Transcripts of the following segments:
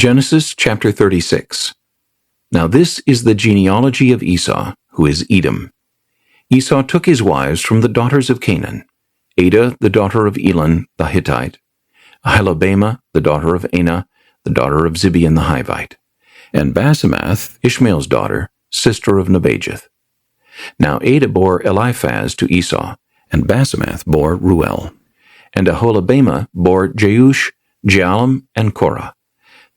Genesis chapter 36. Now this is the genealogy of Esau, who is Edom. Esau took his wives from the daughters of Canaan: Adah, the daughter of Elon the Hittite; Aholibamah, the daughter of Anah, the daughter of Zibeon the Hivite; and Basemath, Ishmael's daughter, sister of Nebajoth. Now Adah bore Eliphaz to Esau, and Basemath bore Ruel. And Aholibamah bore Jeush, Jaalam, and Korah.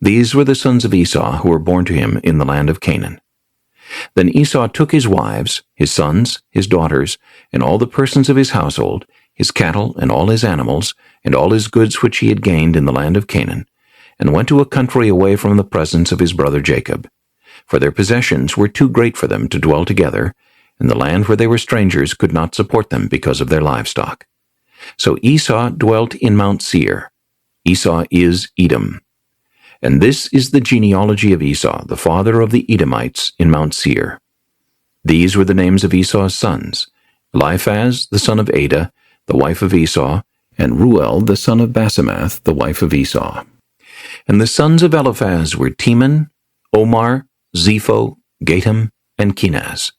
These were the sons of Esau who were born to him in the land of Canaan. Then Esau took his wives, his sons, his daughters, and all the persons of his household, his cattle, and all his animals, and all his goods which he had gained in the land of Canaan, and went to a country away from the presence of his brother Jacob. For their possessions were too great for them to dwell together, and the land where they were strangers could not support them because of their livestock. So Esau dwelt in Mount Seir. Esau is Edom. And this is the genealogy of Esau, the father of the Edomites, in Mount Seir. These were the names of Esau's sons: Eliphaz, the son of Adah, the wife of Esau, and Ruel, the son of Basemath, the wife of Esau. And the sons of Eliphaz were Teman, Omar, Zepho, Gatam, and Kenaz.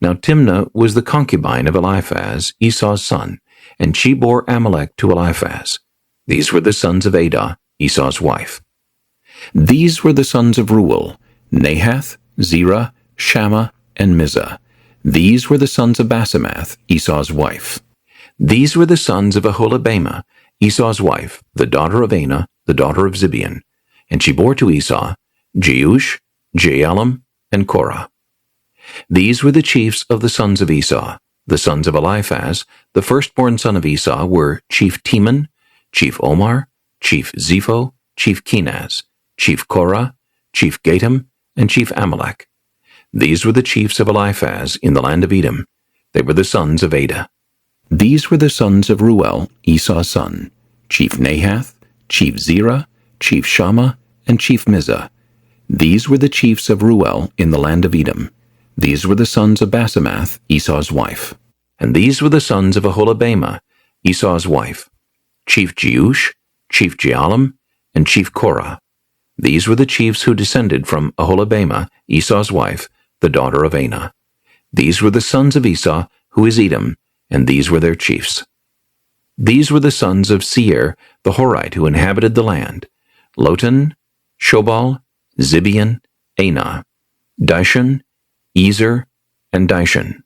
Now Timnah was the concubine of Eliphaz, Esau's son, and she bore Amalek to Eliphaz. These were the sons of Adah, Esau's wife. These were the sons of Ruel: Nahath, Zerah, Shammah, and Mizah. These were the sons of Basemath, Esau's wife. These were the sons of Aholibamah, Esau's wife, the daughter of Anah, the daughter of Zibeon. And she bore to Esau Jeush, Jaalam, and Korah. These were the chiefs of the sons of Esau. The sons of Eliphaz, the firstborn son of Esau, were Chief Teman, Chief Omar, Chief Zepho, Chief Kenaz, Chief Korah, Chief Gatam, and Chief Amalek. These were the chiefs of Eliphaz in the land of Edom. They were the sons of Adah. These were the sons of Ruel, Esau's son: Chief Nahath, Chief Zerah, Chief Shammah, and Chief Mizah. These were the chiefs of Ruel in the land of Edom. These were the sons of Basemath, Esau's wife. And these were the sons of Aholibamah, Esau's wife: Chief Jeush, Chief Jaalam, and Chief Korah. These were the chiefs who descended from Aholibamah, Esau's wife, the daughter of Anah. These were the sons of Esau, who is Edom, and these were their chiefs. These were the sons of Seir, the Horite, who inhabited the land: Lotan, Shobal, Zibeon, Anah, Dishon, Ezer, and Dishon.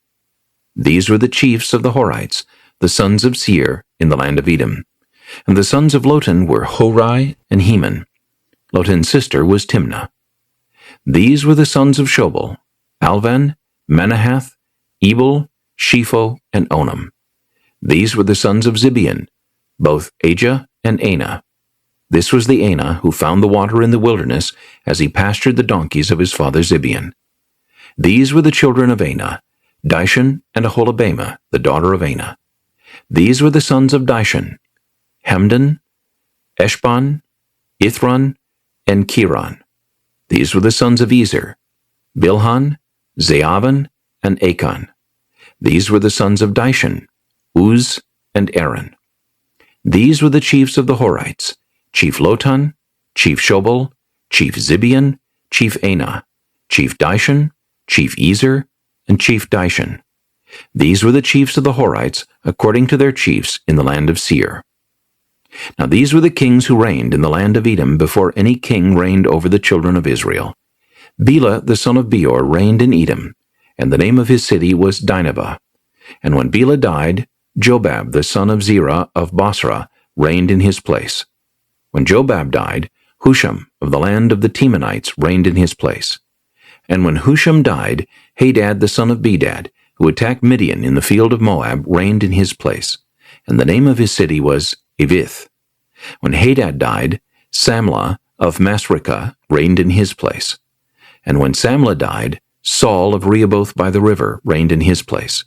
These were the chiefs of the Horites, the sons of Seir, in the land of Edom. And the sons of Lotan were Horai and Heman. Lotan's sister was Timnah. These were the sons of Shobal: Alvan, Manahath, Ebal, Shepho, and Onam. These were the sons of Zibeon, both Ajah and Anah. This was the Anah who found the water in the wilderness as he pastured the donkeys of his father Zibeon. These were the children of Anah: Dishon and Aholibamah, the daughter of Anah. These were the sons of Dishon: Hemdan, Eshban, Ithran, and Kiran. These were the sons of Ezer: Bilhan, Zaavan, and Achan. These were the sons of Dishon: Uz and Aaron. These were the chiefs of the Horites: Chief Lotan, Chief Shobal, Chief Zibeon, Chief Anah, Chief Dishon, Chief Ezer, and Chief Dishon. These were the chiefs of the Horites according to their chiefs in the land of Seir. Now these were the kings who reigned in the land of Edom before any king reigned over the children of Israel. Bela the son of Beor reigned in Edom, and the name of his city was Dinhabah. And when Bela died, Jobab the son of Zerah of Bosra reigned in his place. When Jobab died, Husham of the land of the Temanites reigned in his place. And when Husham died, Hadad the son of Bedad, who attacked Midian in the field of Moab, reigned in his place. And the name of his city was Evith. When Hadad died, Samlah of Masrekah reigned in his place. And when Samlah died, Saul of Rehoboth by the river reigned in his place.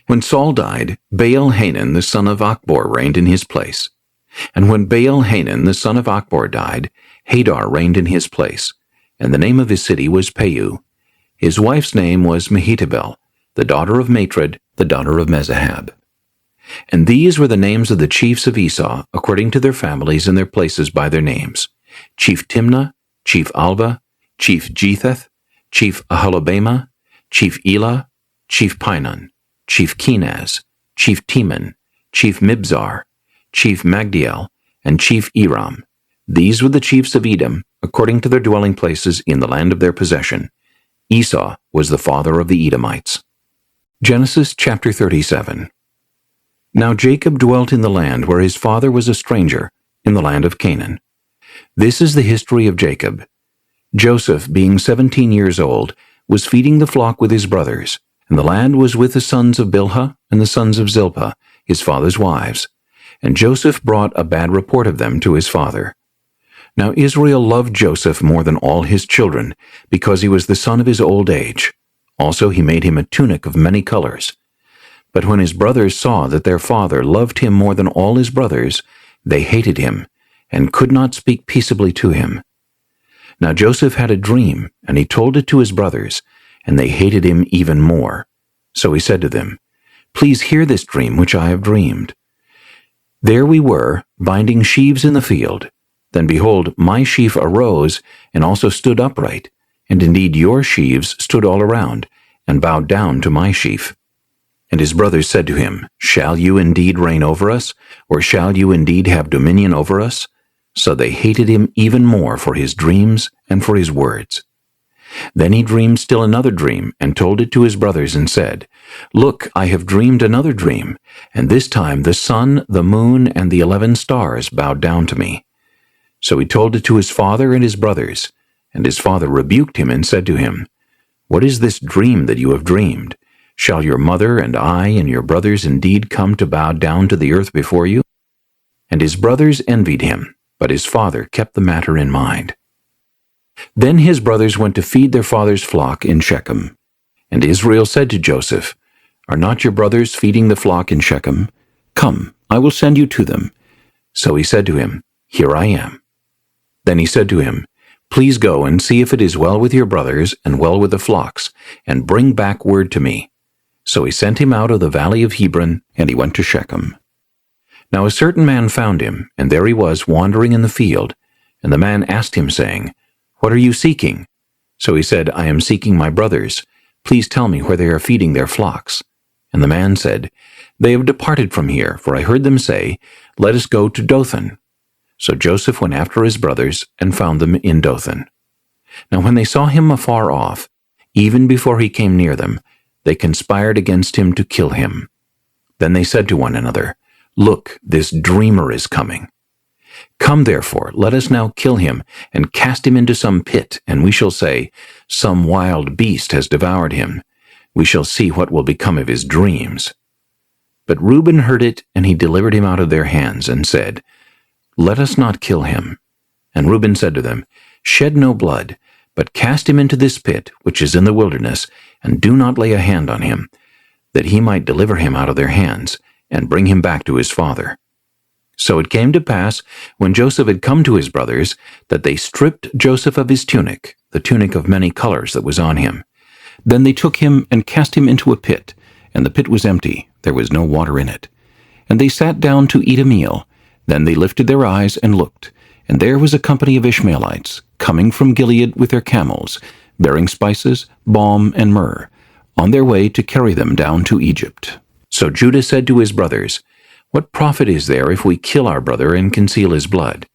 When Saul died, Baal-Hanan the son of Achbor reigned in his place. And when Baal-Hanan the son of Achbor died, Hadar reigned in his place. And the name of his city was Pau. His wife's name was Mehetabel, the daughter of Matred, the daughter of Mezahab. And these were the names of the chiefs of Esau, according to their families and their places by their names: Chief Timnah, chief Alva, chief Jetheth, chief Aholibamah, chief Elah, chief Pinon, chief Kenaz, chief Teman, chief Mibzar, chief Magdiel, and chief Eram. These were the chiefs of Edom, according to their dwelling places in the land of their possession. Esau was the father of the Edomites. Genesis chapter 37. Now Jacob dwelt in the land where his father was a stranger, in the land of Canaan. This is the history of Jacob. Joseph, being 17 years old, was feeding the flock with his brothers, and the lad was with the sons of Bilhah and the sons of Zilpah, his father's wives. And Joseph brought a bad report of them to his father. Now Israel loved Joseph more than all his children, because he was the son of his old age. Also he made him a tunic of many colors. But when his brothers saw that their father loved him more than all his brothers, they hated him, and could not speak peaceably to him. Now Joseph had a dream, and he told it to his brothers, and they hated him even more. So he said to them, Please hear this dream which I have dreamed. There we were, binding sheaves in the field. Then behold, my sheaf arose, and also stood upright, and indeed your sheaves stood all around, and bowed down to my sheaf. And his brothers said to him, Shall you indeed reign over us, or shall you indeed have dominion over us? So they hated him even more for his dreams and for his words. Then he dreamed still another dream, and told it to his brothers, and said, Look, I have dreamed another dream, and this time the sun, the moon, and the 11 stars bowed down to me. So he told it to his father and his brothers, and his father rebuked him and said to him, What is this dream that you have dreamed? Shall your mother and I and your brothers indeed come to bow down to the earth before you? And his brothers envied him, but his father kept the matter in mind. Then his brothers went to feed their father's flock in Shechem. And Israel said to Joseph, Are not your brothers feeding the flock in Shechem? Come, I will send you to them. So he said to him, Here I am. Then he said to him, Please go and see if it is well with your brothers and well with the flocks, and bring back word to me. So he sent him out of the valley of Hebron, and he went to Shechem. Now a certain man found him, and there he was wandering in the field. And the man asked him, saying, What are you seeking? So he said, I am seeking my brothers. Please tell me where they are feeding their flocks. And the man said, They have departed from here, for I heard them say, Let us go to Dothan. So Joseph went after his brothers, and found them in Dothan. Now when they saw him afar off, even before he came near them, they conspired against him to kill him. Then they said to one another, Look, this dreamer is coming. Come therefore, let us now kill him, and cast him into some pit, and we shall say, Some wild beast has devoured him. We shall see what will become of his dreams. But Reuben heard it, and he delivered him out of their hands, and said, Let us not kill him. And Reuben said to them, Shed no blood, but cast him into this pit, which is in the wilderness, and do not lay a hand on him, that he might deliver him out of their hands, and bring him back to his father. So it came to pass, when Joseph had come to his brothers, that they stripped Joseph of his tunic, the tunic of many colors that was on him. Then they took him and cast him into a pit, and the pit was empty, there was no water in it. And they sat down to eat a meal. Then they lifted their eyes and looked, and there was a company of Ishmaelites, coming from Gilead with their camels, bearing spices, balm, and myrrh, on their way to carry them down to Egypt. So Judah said to his brothers, What profit is there if we kill our brother and conceal his blood?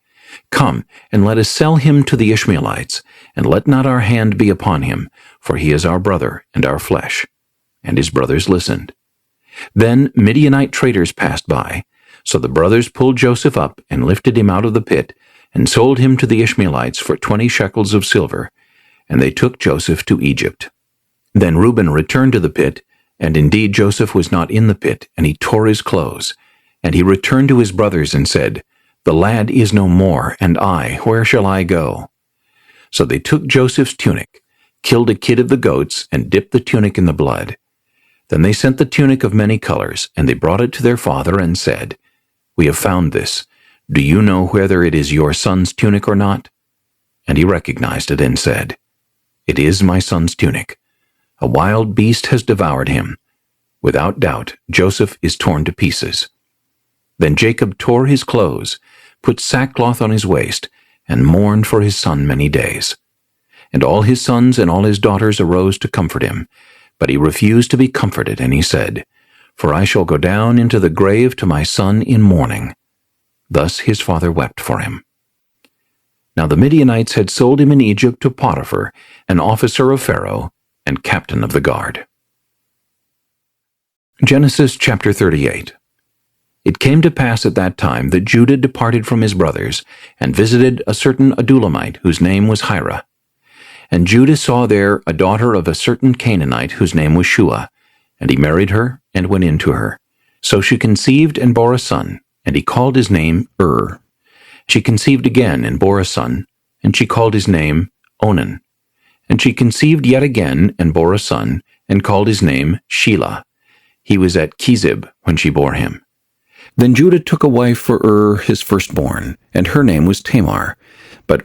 Come, and let us sell him to the Ishmaelites, and let not our hand be upon him, for he is our brother and our flesh. And his brothers listened. Then Midianite traders passed by. So the brothers pulled Joseph up and lifted him out of the pit, and sold him to the Ishmaelites for 20 shekels of silver. And they took Joseph to Egypt. Then Reuben returned to the pit, and indeed Joseph was not in the pit, and he tore his clothes. And he returned to his brothers and said, The lad is no more, and I, where shall I go? So they took Joseph's tunic, killed a kid of the goats, and dipped the tunic in the blood. Then they sent the tunic of many colors, and they brought it to their father, and said, We have found this. Do you know whether it is your son's tunic or not? And he recognized it, and said, It is my son's tunic. A wild beast has devoured him. Without doubt, Joseph is torn to pieces. Then Jacob tore his clothes, put sackcloth on his waist, and mourned for his son many days. And all his sons and all his daughters arose to comfort him, but he refused to be comforted, and he said, For I shall go down into the grave to my son in mourning. Thus his father wept for him. Now the Midianites had sold him in Egypt to Potiphar, an officer of Pharaoh, and captain of the guard. Genesis chapter 38. It came to pass at that time that Judah departed from his brothers, and visited a certain Adulamite, whose name was Hira. And Judah saw there a daughter of a certain Canaanite, whose name was Shua, and he married her, and went in to her. So she conceived and bore a son, and he called his name She conceived again and bore a son, and she called his name Onan. And she conceived yet again and bore a son, and called his name Shelah. He was at Chezib when she bore him. Then Judah took a wife for his firstborn, and her name was Tamar. But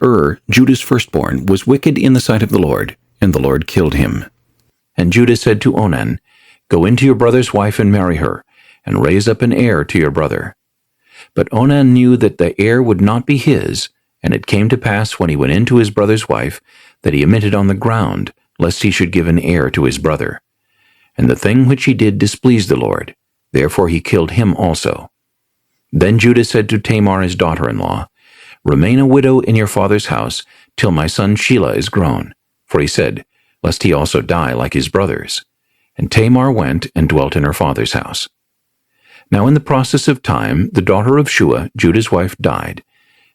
Judah's firstborn, was wicked in the sight of the Lord, and the Lord killed him. And Judah said to Onan, Go into your brother's wife and marry her, and raise up an heir to your brother. But Onan knew that the heir would not be his, and it came to pass when he went into his brother's wife, that he emitted on the ground, lest he should give an heir to his brother. And the thing which he did displeased the Lord, therefore he killed him also. Then Judah said to Tamar his daughter-in-law, Remain a widow in your father's house, till my son Shelah is grown. For he said, Lest he also die like his brothers. And Tamar went and dwelt in her father's house. Now in the process of time, the daughter of Shua, Judah's wife, died,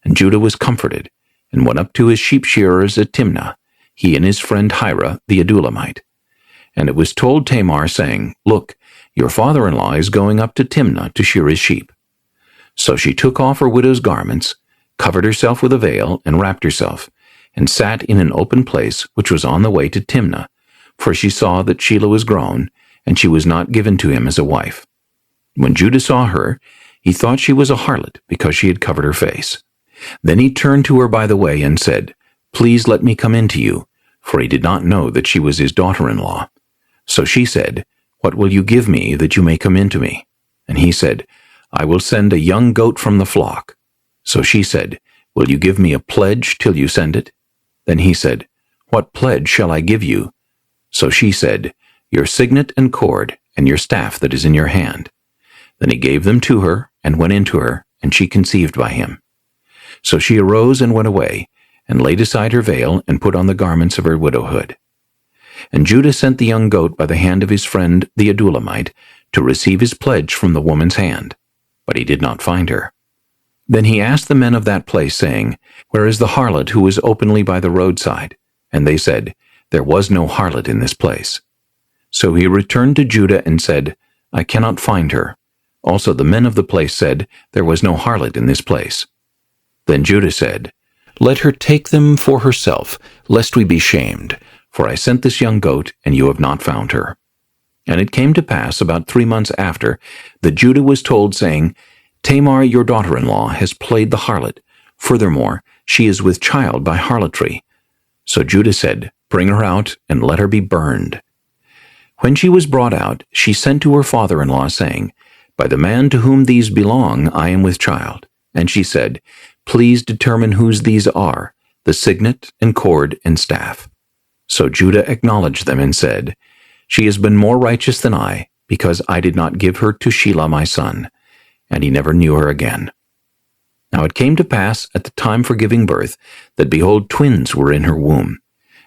and Judah was comforted, and went up to his sheep shearers at Timnah, he and his friend Hira the Adulamite. And it was told Tamar, saying, Look, your father-in-law is going up to Timnah to shear his sheep. So she took off her widow's garments, covered herself with a veil, and wrapped herself, and sat in an open place which was on the way to Timnah, for she saw that Shelah was grown, and she was not given to him as a wife. When Judah saw her, he thought she was a harlot, because she had covered her face. Then he turned to her by the way and said, Please let me come in to you, for he did not know that she was his daughter-in-law. So she said, What will you give me that you may come in to me? And he said, I will send a young goat from the flock. So she said, Will you give me a pledge till you send it? Then he said, What pledge shall I give you? So she said, Your signet and cord, and your staff that is in your hand. Then he gave them to her, and went in to her, and she conceived by him. So she arose and went away, and laid aside her veil, and put on the garments of her widowhood. And Judah sent the young goat by the hand of his friend the Adulamite, to receive his pledge from the woman's hand. But he did not find her. Then he asked the men of that place, saying, Where is the harlot who was openly by the roadside? And they said, There was no harlot in this place. So he returned to Judah and said, I cannot find her. Also the men of the place said, There was no harlot in this place. Then Judah said, Let her take them for herself, lest we be shamed. For I sent this young goat, and you have not found her. And it came to pass about 3 months after, that Judah was told, saying, Tamar your daughter-in-law has played the harlot. Furthermore, she is with child by harlotry. So Judah said, Bring her out, and let her be burned. When she was brought out, she sent to her father-in-law, saying, By the man to whom these belong, I am with child. And she said, Please determine whose these are, the signet and cord and staff. So Judah acknowledged them and said, She has been more righteous than I, because I did not give her to Shelah my son. And he never knew her again. Now it came to pass at the time for giving birth, that behold, twins were in her womb.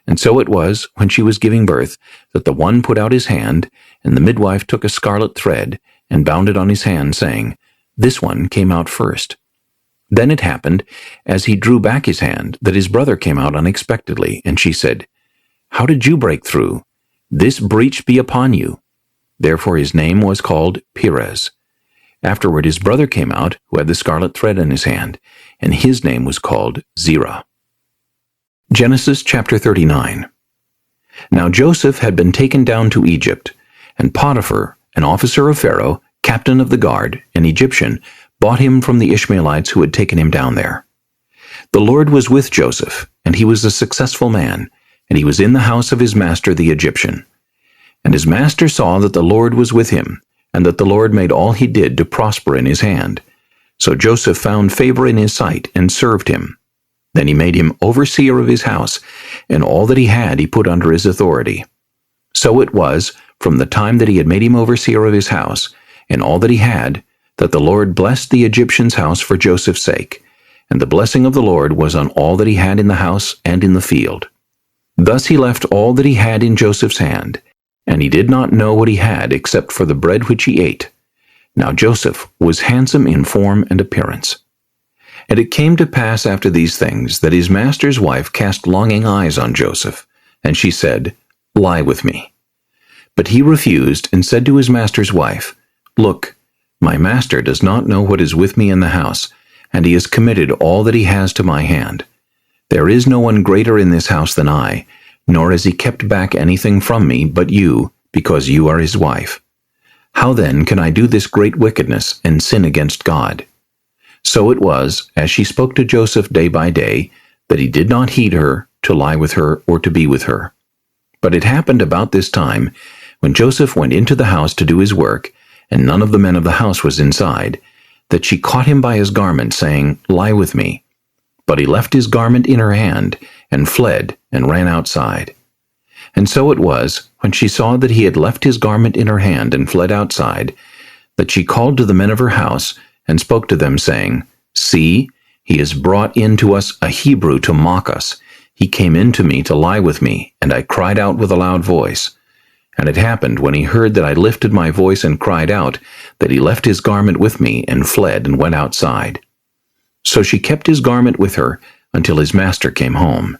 And so it was, when she was giving birth, that the one put out his hand, and the midwife took a scarlet thread, and bound it on his hand, saying, This one came out first. Then it happened, as he drew back his hand, that his brother came out unexpectedly, and she said, How did you break through? This breach be upon you. Therefore his name was called Perez. Afterward his brother came out, who had the scarlet thread in his hand, and his name was called Zerah. Genesis chapter 39. Now Joseph had been taken down to Egypt, and Potiphar, an officer of Pharaoh, captain of the guard, an Egyptian, bought him from the Ishmaelites who had taken him down there. The Lord was with Joseph, and he was a successful man, and he was in the house of his master the Egyptian. And his master saw that the Lord was with him, and that the Lord made all he did to prosper in his hand. So Joseph found favor in his sight, and served him. Then he made him overseer of his house, and all that he had he put under his authority. So it was, from the time that he had made him overseer of his house, and all that he had, that the Lord blessed the Egyptian's house for Joseph's sake, and the blessing of the Lord was on all that he had in the house and in the field. Thus he left all that he had in Joseph's hand, and he did not know what he had except for the bread which he ate. Now Joseph was handsome in form and appearance. And it came to pass after these things that his master's wife cast longing eyes on Joseph, and she said, "Lie with me." But he refused and said to his master's wife, "Look, my master does not know what is with me in the house, and he has committed all that he has to my hand. There is no one greater in this house than I, nor has he kept back anything from me but you, because you are his wife. How then can I do this great wickedness and sin against God?" So it was, as she spoke to Joseph day by day, that he did not heed her, to lie with her, or to be with her. But it happened about this time, when Joseph went into the house to do his work, and none of the men of the house was inside, that she caught him by his garment, saying, "Lie with me." But he left his garment in her hand, and fled, and ran outside. And so it was, when she saw that he had left his garment in her hand, and fled outside, that she called to the men of her house, and spoke to them, saying, "See, he has brought in to us a Hebrew to mock us. He came in to me to lie with me, and I cried out with a loud voice. And it happened, when he heard that I lifted my voice and cried out, that he left his garment with me, and fled, and went outside. So she kept his garment with her, until his master came home.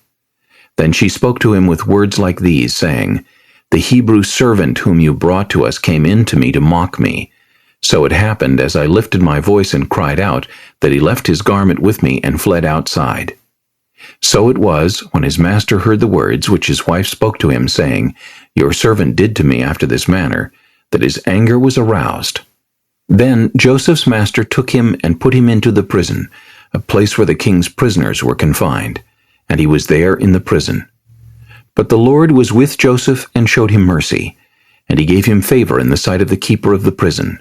Then she spoke to him with words like these, saying, "The Hebrew servant whom you brought to us came in to me to mock me. So it happened, as I lifted my voice and cried out, that he left his garment with me and fled outside." So it was, when his master heard the words which his wife spoke to him, saying, "Your servant did to me after this manner," that his anger was aroused. Then Joseph's master took him and put him into the prison, a place where the king's prisoners were confined, and he was there in the prison. But the Lord was with Joseph and showed him mercy, and he gave him favor in the sight of the keeper of the prison.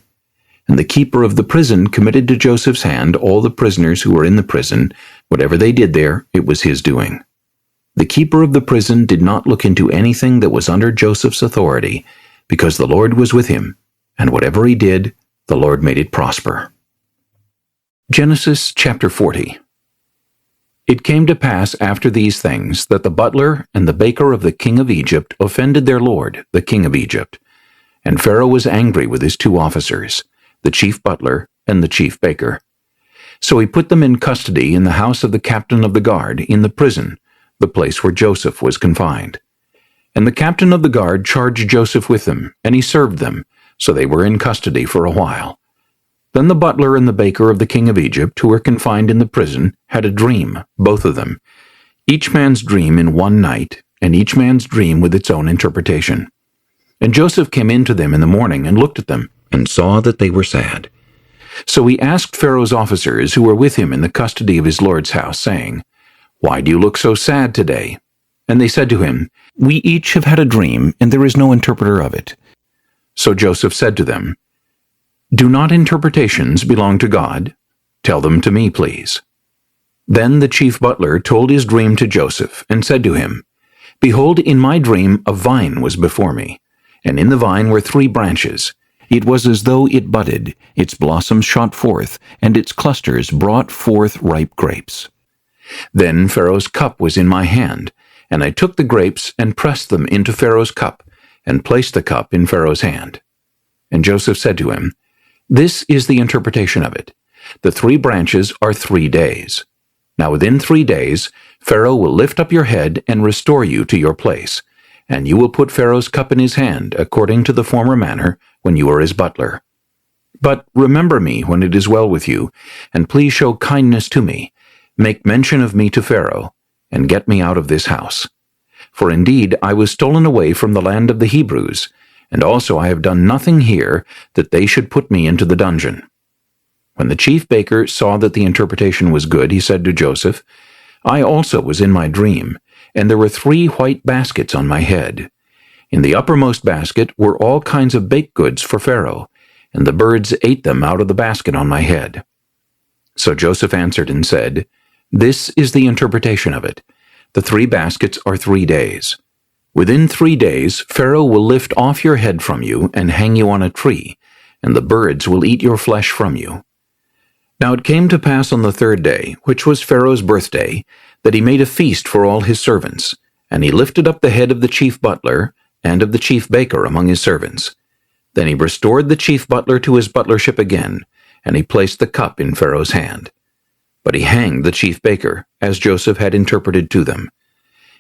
And the keeper of the prison committed to Joseph's hand all the prisoners who were in the prison. Whatever they did there, it was his doing. The keeper of the prison did not look into anything that was under Joseph's authority, because the Lord was with him, and whatever he did, the Lord made it prosper. Genesis chapter 40. It came to pass after these things that the butler and the baker of the king of Egypt offended their lord, the king of Egypt. And Pharaoh was angry with his two officers, the chief butler and the chief baker. So he put them in custody in the house of the captain of the guard, in the prison, the place where Joseph was confined. And the captain of the guard charged Joseph with them, and he served them, so they were in custody for a while. Then the butler and the baker of the king of Egypt, who were confined in the prison, had a dream, both of them, each man's dream in one night, and each man's dream with its own interpretation. And Joseph came in to them in the morning and looked at them, and saw that they were sad. So he asked Pharaoh's officers who were with him in the custody of his lord's house, saying, "Why do you look so sad today?" And they said to him, "We each have had a dream, and there is no interpreter of it." So Joseph said to them, "Do not interpretations belong to God? Tell them to me, please." Then the chief butler told his dream to Joseph, and said to him, "Behold, in my dream a vine was before me, and in the vine were 3 branches. It was as though it budded, its blossoms shot forth, and its clusters brought forth ripe grapes. Then Pharaoh's cup was in my hand, and I took the grapes and pressed them into Pharaoh's cup, and placed the cup in Pharaoh's hand." And Joseph said to him, "This is the interpretation of it. The 3 branches are 3 days. Now within 3 days Pharaoh will lift up your head and restore you to your place, and you will put Pharaoh's cup in his hand, according to the former manner, when you were his butler. But remember me when it is well with you, and please show kindness to me. Make mention of me to Pharaoh, and get me out of this house. For indeed I was stolen away from the land of the Hebrews, and also I have done nothing here that they should put me into the dungeon." When the chief baker saw that the interpretation was good, he said to Joseph, "I also was in my dream, and there were 3 white baskets on my head. In the uppermost basket were all kinds of baked goods for Pharaoh, and the birds ate them out of the basket on my head." So Joseph answered and said, This is the interpretation of it. The 3 baskets are 3 days. Within 3 days, Pharaoh will lift off your head from you and hang you on a tree, and the birds will eat your flesh from you. Now it came to pass on the 3rd day, which was Pharaoh's birthday, that he made a feast for all his servants, and he lifted up the head of the chief butler and of the chief baker among his servants. Then he restored the chief butler to his butlership again, and he placed the cup in Pharaoh's hand. But he hanged the chief baker, as Joseph had interpreted to them.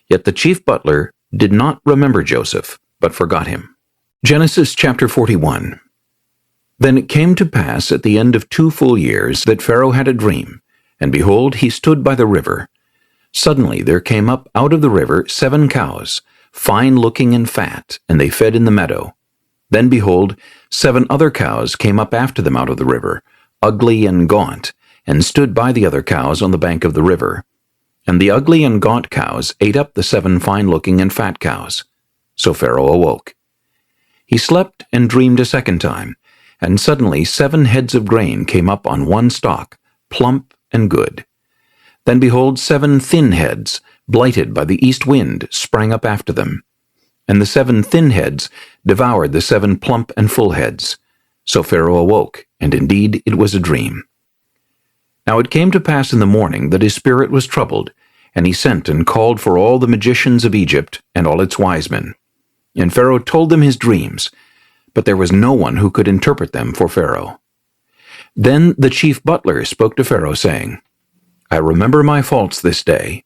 Yet the chief butler did not remember Joseph, but forgot him. Genesis chapter 41. Then it came to pass at the end of 2 full years that Pharaoh had a dream, and behold, he stood by the river. Suddenly there came up out of the river 7 cows, fine-looking and fat, and they fed in the meadow. Then behold, 7 other cows came up after them out of the river, ugly and gaunt, and stood by the other cows on the bank of the river. And the ugly and gaunt cows ate up the 7 fine-looking and fat cows. So Pharaoh awoke. He slept and dreamed a second time, and suddenly 7 heads of grain came up on one stalk, plump and good. Then behold, 7 thin heads, blighted by the east wind, sprang up after them. And the 7 thin heads devoured the 7 plump and full heads. So Pharaoh awoke, and indeed it was a dream. Now it came to pass in the morning that his spirit was troubled, and he sent and called for all the magicians of Egypt and all its wise men. And Pharaoh told them his dreams, but there was no one who could interpret them for Pharaoh. Then the chief butler spoke to Pharaoh, saying, I remember my faults this day,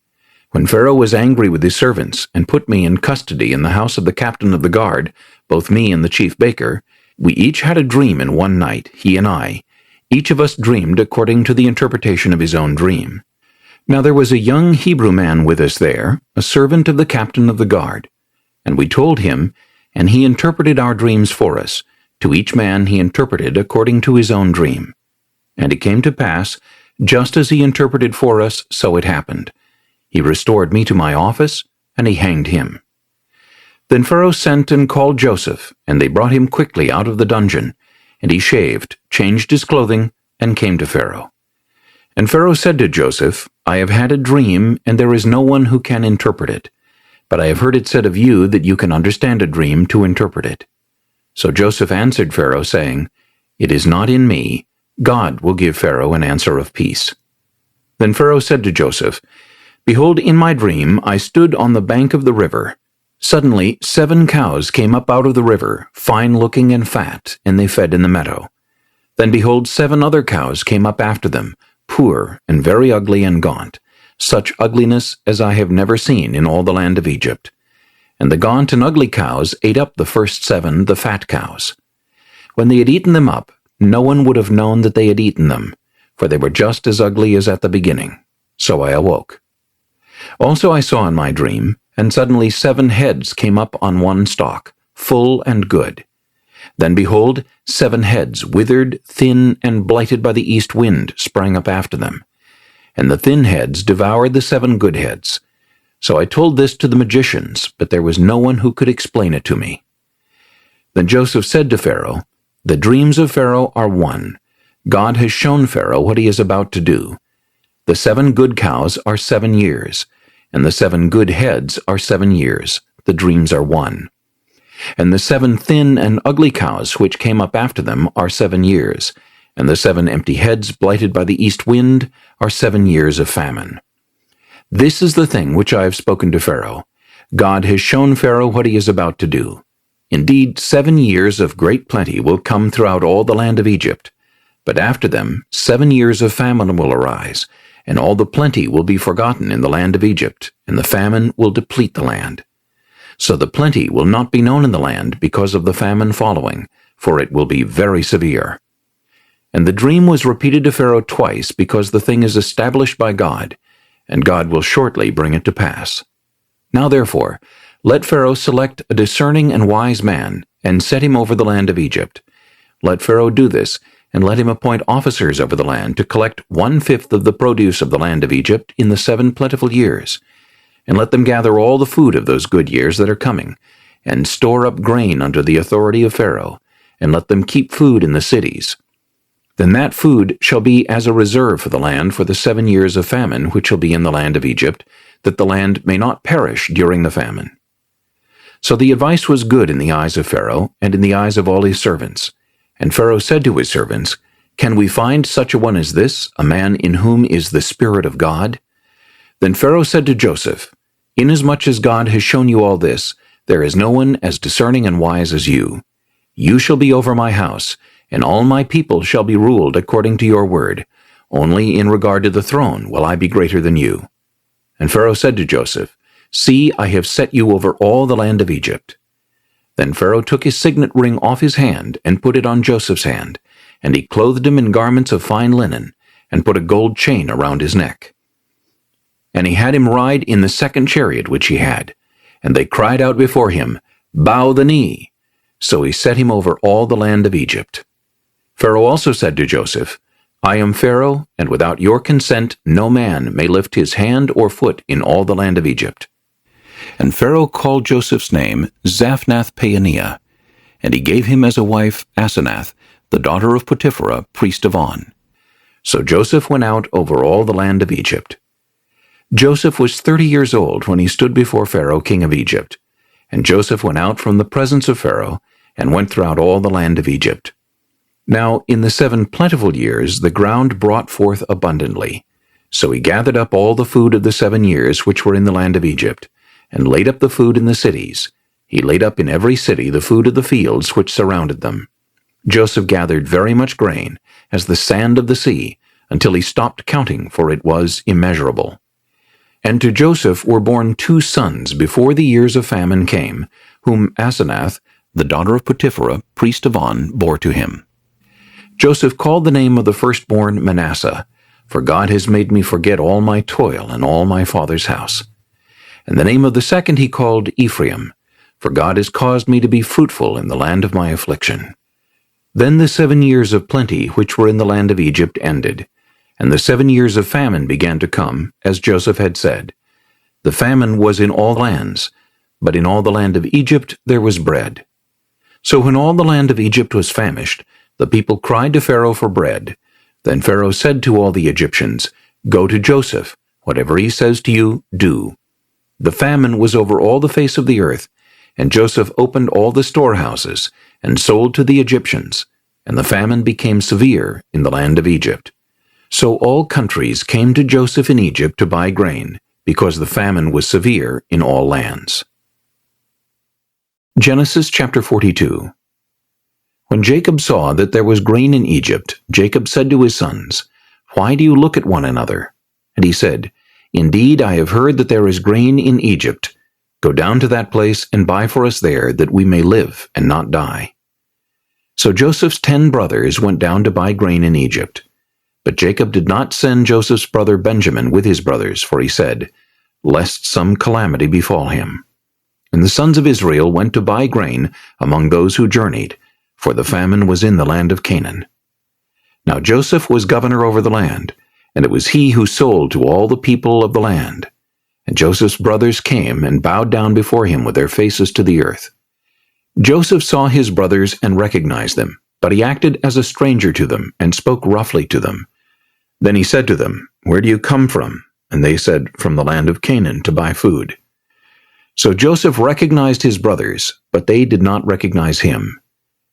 when Pharaoh was angry with his servants, and put me in custody in the house of the captain of the guard, both me and the chief baker. We each had a dream in one night, he and I. Each of us dreamed according to the interpretation of his own dream. Now there was a young Hebrew man with us there, a servant of the captain of the guard. And we told him, and he interpreted our dreams for us. To each man he interpreted according to his own dream. And it came to pass, just as he interpreted for us, so it happened. He restored me to my office, and he hanged him. Then Pharaoh sent and called Joseph, and they brought him quickly out of the dungeon. And he shaved, changed his clothing, and came to Pharaoh. And Pharaoh said to Joseph, I have had a dream, and there is no one who can interpret it. But I have heard it said of you that you can understand a dream to interpret it. So Joseph answered Pharaoh, saying, It is not in me. God will give Pharaoh an answer of peace. Then Pharaoh said to Joseph, Behold, in my dream I stood on the bank of the river. Suddenly 7 cows came up out of the river, fine-looking and fat, and they fed in the meadow. Then behold, 7 other cows came up after them, poor and very ugly and gaunt, such ugliness as I have never seen in all the land of Egypt. And the gaunt and ugly cows ate up the first 7, the fat cows. When they had eaten them up, no one would have known that they had eaten them, for they were just as ugly as at the beginning. So I awoke. Also I saw in my dream, and suddenly 7 heads came up on one stalk, full and good. Then behold, 7 heads, withered, thin, and blighted by the east wind, sprang up after them. And the thin heads devoured the 7 good heads. So I told this to the magicians, but there was no one who could explain it to me. Then Joseph said to Pharaoh, The dreams of Pharaoh are one. God has shown Pharaoh what he is about to do. The 7 good cows are 7 years, and the 7 good heads are 7 years. The dreams are one. And the 7 thin and ugly cows which came up after them are 7 years, and the 7 empty heads blighted by the east wind are 7 years of famine. This is the thing which I have spoken to Pharaoh. God has shown Pharaoh what he is about to do. Indeed, 7 years of great plenty will come throughout all the land of Egypt, but after them 7 years of famine will arise, and all the plenty will be forgotten in the land of Egypt, and the famine will deplete the land. So the plenty will not be known in the land because of the famine following, for it will be very severe. And the dream was repeated to Pharaoh twice because the thing is established by God, and God will shortly bring it to pass. Now therefore, let Pharaoh select a discerning and wise man, and set him over the land of Egypt. Let Pharaoh do this, and let him appoint officers over the land to collect 1/5 of the produce of the land of Egypt in the 7 plentiful years. And let them gather all the food of those good years that are coming, and store up grain under the authority of Pharaoh, and let them keep food in the cities. Then that food shall be as a reserve for the land for the 7 years of famine which shall be in the land of Egypt, that the land may not perish during the famine. So the advice was good in the eyes of Pharaoh, and in the eyes of all his servants. And Pharaoh said to his servants, Can we find such a one as this, a man in whom is the Spirit of God? Then Pharaoh said to Joseph, Inasmuch as God has shown you all this, there is no one as discerning and wise as you. You shall be over my house, and all my people shall be ruled according to your word. Only in regard to the throne will I be greater than you. And Pharaoh said to Joseph, See, I have set you over all the land of Egypt. Then Pharaoh took his signet ring off his hand, and put it on Joseph's hand, and he clothed him in garments of fine linen, and put a gold chain around his neck. And he had him ride in the second chariot which he had, and they cried out before him, Bow the knee. So he set him over all the land of Egypt. Pharaoh also said to Joseph, I am Pharaoh, and without your consent no man may lift his hand or foot in all the land of Egypt. And Pharaoh called Joseph's name Zaphnath-Paaneah, and he gave him as a wife Asenath, the daughter of Potiphera, priest of On. So Joseph went out over all the land of Egypt. Joseph was 30 years old when he stood before Pharaoh, king of Egypt. And Joseph went out from the presence of Pharaoh, and went throughout all the land of Egypt. Now in the 7 plentiful years the ground brought forth abundantly. So he gathered up all the food of the 7 years which were in the land of Egypt, and laid up the food in the cities. He laid up in every city the food of the fields which surrounded them. Joseph gathered very much grain, as the sand of the sea, until he stopped counting, for it was immeasurable. And to Joseph were born 2 sons before the years of famine came, whom Asenath, the daughter of Potiphera, priest of On, bore to him. Joseph called the name of the firstborn Manasseh, for God has made me forget all my toil and all my father's house. And the name of the second he called Ephraim, for God has caused me to be fruitful in the land of my affliction. Then the 7 years of plenty which were in the land of Egypt ended, and the 7 years of famine began to come, as Joseph had said. The famine was in all lands, but in all the land of Egypt there was bread. So when all the land of Egypt was famished, the people cried to Pharaoh for bread. Then Pharaoh said to all the Egyptians, Go to Joseph, whatever he says to you, do. The famine was over all the face of the earth, and Joseph opened all the storehouses, and sold to the Egyptians, and the famine became severe in the land of Egypt. So all countries came to Joseph in Egypt to buy grain, because the famine was severe in all lands. Genesis chapter 42. When Jacob saw that there was grain in Egypt, Jacob said to his sons, Why do you look at one another? And he said, Indeed, I have heard that there is grain in Egypt. Go down to that place and buy for us there, that we may live and not die. So Joseph's 10 brothers went down to buy grain in Egypt. But Jacob did not send Joseph's brother Benjamin with his brothers, for he said, Lest some calamity befall him. And the sons of Israel went to buy grain among those who journeyed, for the famine was in the land of Canaan. Now Joseph was governor over the land, and it was he who sold to all the people of the land. And Joseph's brothers came and bowed down before him with their faces to the earth. Joseph saw his brothers and recognized them, but he acted as a stranger to them and spoke roughly to them. Then he said to them, Where do you come from? And they said, From the land of Canaan, to buy food. So Joseph recognized his brothers, but they did not recognize him.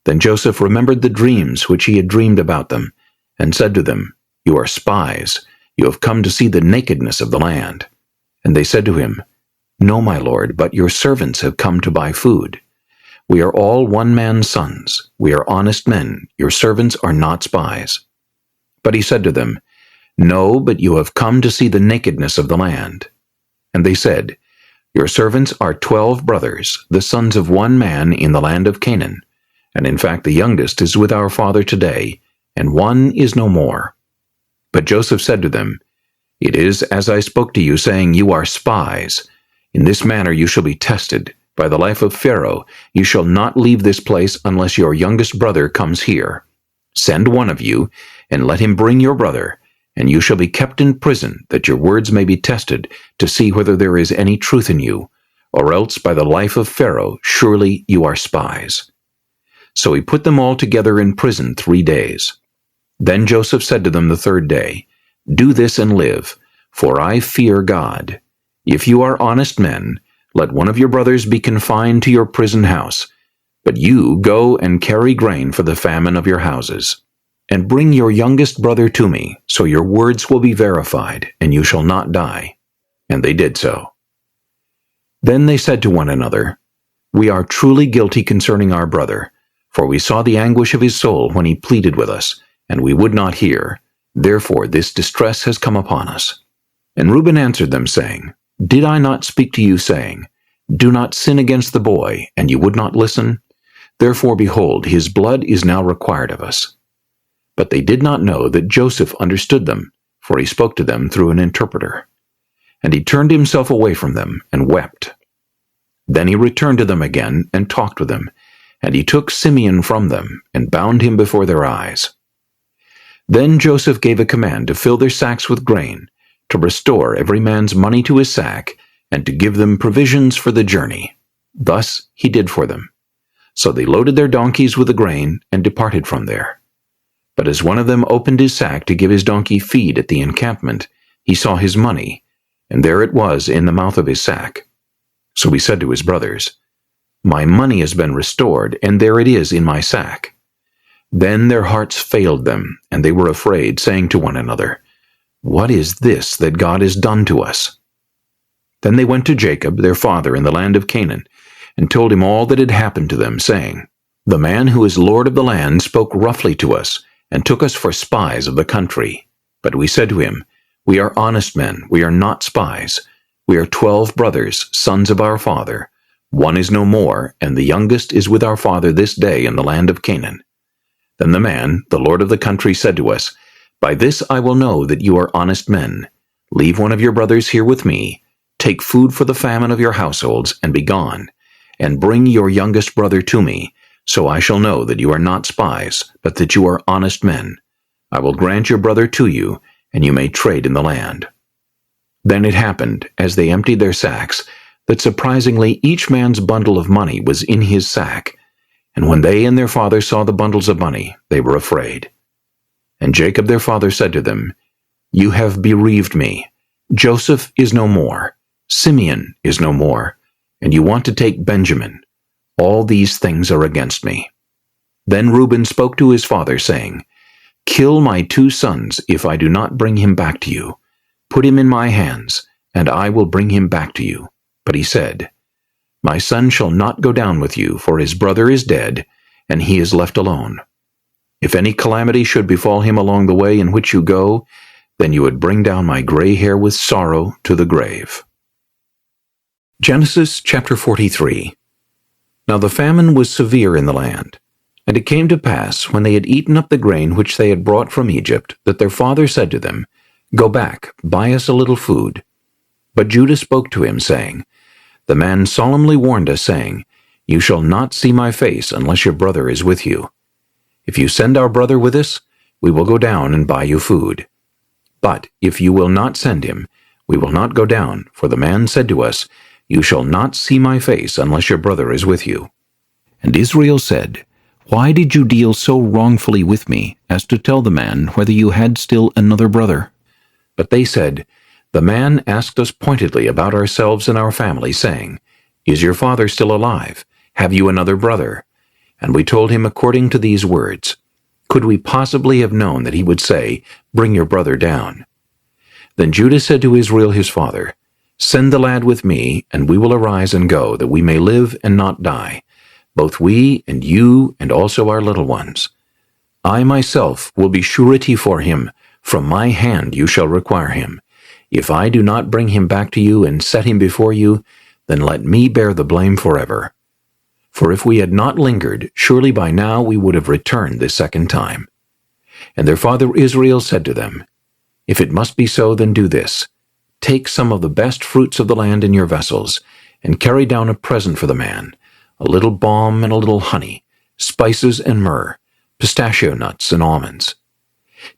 Then Joseph remembered the dreams which he had dreamed about them, and said to them, You are spies. You have come to see the nakedness of the land. And they said to him, No, my lord, but your servants have come to buy food. We are all one man's sons. We are honest men. Your servants are not spies. But he said to them, No, but you have come to see the nakedness of the land. And they said, Your servants are 12 brothers, the sons of one man in the land of Canaan. And in fact the youngest is with our father today, and one is no more. But Joseph said to them, It is as I spoke to you, saying, You are spies. In this manner you shall be tested. By the life of Pharaoh, you shall not leave this place unless your youngest brother comes here. Send one of you, and let him bring your brother, and you shall be kept in prison, that your words may be tested, to see whether there is any truth in you, or else by the life of Pharaoh, surely you are spies. So he put them all together in prison 3 days. Then Joseph said to them the third day, "Do this and live, for I fear God. If you are honest men, let one of your brothers be confined to your prison house, but you go and carry grain for the famine of your houses. And bring your youngest brother to me, so your words will be verified, and you shall not die." And they did so. Then they said to one another, "We are truly guilty concerning our brother, for we saw the anguish of his soul when he pleaded with us, and we would not hear. Therefore this distress has come upon us." And Reuben answered them, saying, "Did I not speak to you, saying, 'Do not sin against the boy,' and you would not listen? Therefore, behold, his blood is now required of us." But they did not know that Joseph understood them, for he spoke to them through an interpreter. And he turned himself away from them, and wept. Then he returned to them again, and talked with them. And he took Simeon from them, and bound him before their eyes. Then Joseph gave a command to fill their sacks with grain, to restore every man's money to his sack, and to give them provisions for the journey. Thus he did for them. So they loaded their donkeys with the grain, and departed from there. But as one of them opened his sack to give his donkey feed at the encampment, he saw his money, and there it was in the mouth of his sack. So he said to his brothers, "My money has been restored, and there it is in my sack." Then their hearts failed them, and they were afraid, saying to one another, "What is this that God has done to us?" Then they went to Jacob, their father, in the land of Canaan, and told him all that had happened to them, saying, "The man who is lord of the land spoke roughly to us, and took us for spies of the country. But we said to him, 'We are honest men, we are not spies. We are 12 brothers, sons of our father. One is no more, and the youngest is with our father this day in the land of Canaan.' Then the man, the lord of the country, said to us, 'By this I will know that you are honest men. Leave one of your brothers here with me. Take food for the famine of your households, and be gone. And bring your youngest brother to me, so I shall know that you are not spies, but that you are honest men. I will grant your brother to you, and you may trade in the land.' Then it happened, as they emptied their sacks, that surprisingly each man's bundle of money was in his sack. And when they and their father saw the bundles of money, they were afraid. And Jacob their father said to them, 'You have bereaved me. Joseph is no more. Simeon is no more. And you want to take Benjamin. All these things are against me.' Then Reuben spoke to his father, saying, 'Kill my 2 sons if I do not bring him back to you. Put him in my hands, and I will bring him back to you.' But he said, 'My son shall not go down with you, for his brother is dead, and he is left alone. If any calamity should befall him along the way in which you go, then you would bring down my gray hair with sorrow to the grave.'" Genesis chapter 43. Now the famine was severe in the land. And it came to pass, when they had eaten up the grain which they had brought from Egypt, that their father said to them, "Go back, buy us a little food." But Judah spoke to him, saying, "The man solemnly warned us, saying, 'You shall not see my face unless your brother is with you. If you send our brother with us, we will go down and buy you food. But if you will not send him, we will not go down, for the man said to us, You shall not see my face unless your brother is with you.' And Israel said, 'Why did you deal so wrongfully with me, as to tell the man whether you had still another brother?' But they said, 'The man asked us pointedly about ourselves and our family, saying, Is your father still alive? Have you another brother?' And we told him according to these words. Could we possibly have known that he would say, 'Bring your brother down'?" Then Judah said to Israel his father, "Send the lad with me, and we will arise and go, that we may live and not die, both we and you and also our little ones. I myself will be surety for him. From my hand you shall require him. If I do not bring him back to you and set him before you, then let me bear the blame forever. For if we had not lingered, surely by now we would have returned the second time." And their father Israel said to them, "If it must be so, then do this. Take some of the best fruits of the land in your vessels, and carry down a present for the man, a little balm and a little honey, spices and myrrh, pistachio nuts and almonds.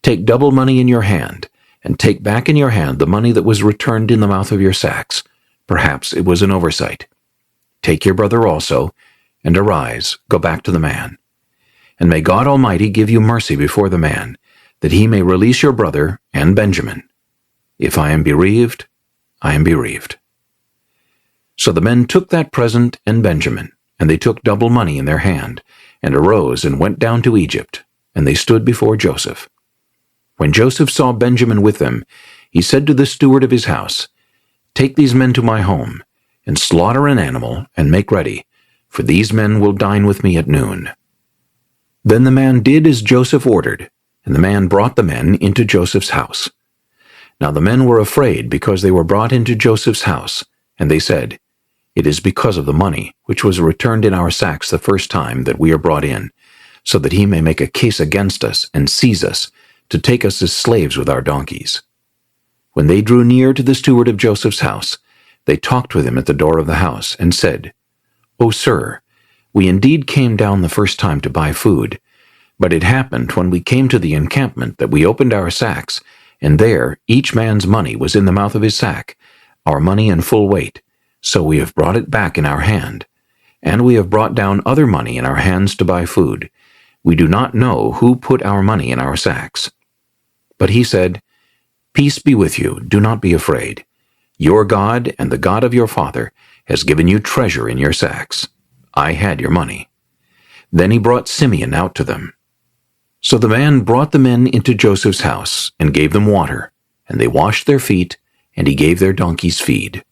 Take double money in your hand, and take back in your hand the money that was returned in the mouth of your sacks. Perhaps it was an oversight. Take your brother also, and arise, go back to the man. And may God Almighty give you mercy before the man, that he may release your brother and Benjamin. If I am bereaved, I am bereaved." So the men took that present and Benjamin, and they took double money in their hand, and arose and went down to Egypt, and they stood before Joseph. When Joseph saw Benjamin with them, he said to the steward of his house, "Take these men to my home, and slaughter an animal, and make ready, for these men will dine with me at noon." Then the man did as Joseph ordered, and the man brought the men into Joseph's house. Now the men were afraid because they were brought into Joseph's house, and they said, "It is because of the money, which was returned in our sacks the first time that we are brought in, so that he may make a case against us and seize us, to take us as slaves with our donkeys." When they drew near to the steward of Joseph's house, they talked with him at the door of the house, and said, "O sir, we indeed came down the first time to buy food, but it happened when we came to the encampment that we opened our sacks, and there each man's money was in the mouth of his sack, our money in full weight, so we have brought it back in our hand. And we have brought down other money in our hands to buy food. We do not know who put our money in our sacks." But he said, "Peace be with you, do not be afraid. Your God and the God of your father has given you treasure in your sacks. I had your money." Then he brought Simeon out to them. So the man brought the men into Joseph's house, and gave them water, and they washed their feet, and he gave their donkeys feed.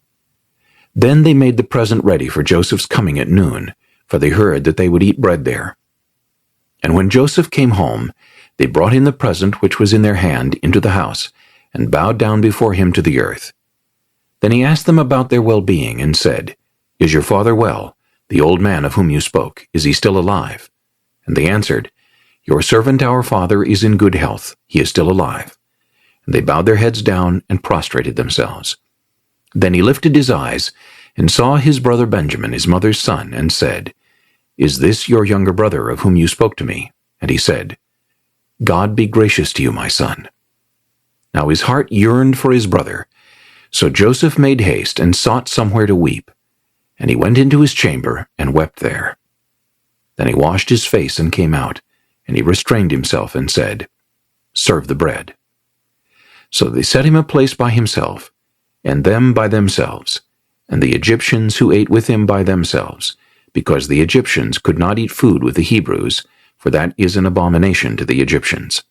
Then they made the present ready for Joseph's coming at noon, for they heard that they would eat bread there. And when Joseph came home, they brought in the present which was in their hand into the house, and bowed down before him to the earth. Then he asked them about their well-being, and said, "Is your father well? The old man of whom you spoke, is he still alive?" And they answered, "Your servant our father is in good health, he is still alive." And they bowed their heads down and prostrated themselves. Then he lifted his eyes, and saw his brother Benjamin, his mother's son, and said, "Is this your younger brother of whom you spoke to me?" And he said, "God be gracious to you, my son." Now his heart yearned for his brother. So Joseph made haste and sought somewhere to weep. And he went into his chamber and wept there. Then he washed his face and came out, and he restrained himself and said, "Serve the bread." So they set him a place by himself, and them by themselves, and the Egyptians who ate with him by themselves, because the Egyptians could not eat food with the Hebrews, for that is an abomination to the Egyptians.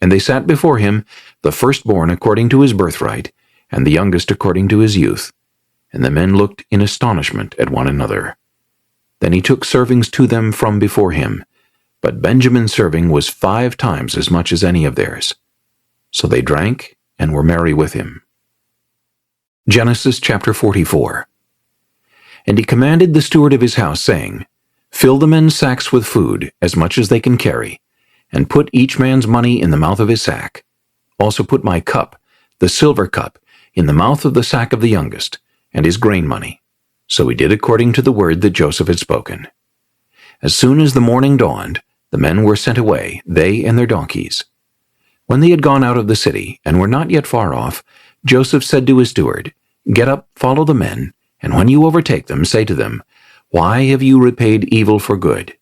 And they sat before him, the firstborn according to his birthright, and the youngest according to his youth. And the men looked in astonishment at one another. Then he took servings to them from before him, but Benjamin's serving was 5 times as much as any of theirs. So they drank and were merry with him. Genesis chapter 44. And he commanded the steward of his house, saying, "Fill the men's sacks with food, as much as they can carry, and put each man's money in the mouth of his sack. Also put my cup, the silver cup, in the mouth of the sack of the youngest, and his grain money." So he did according to the word that Joseph had spoken. As soon as the morning dawned, the men were sent away, they and their donkeys. When they had gone out of the city, and were not yet far off, Joseph said to his steward, "Get up, follow the men, and when you overtake them, say to them, 'Why have you repaid evil for good?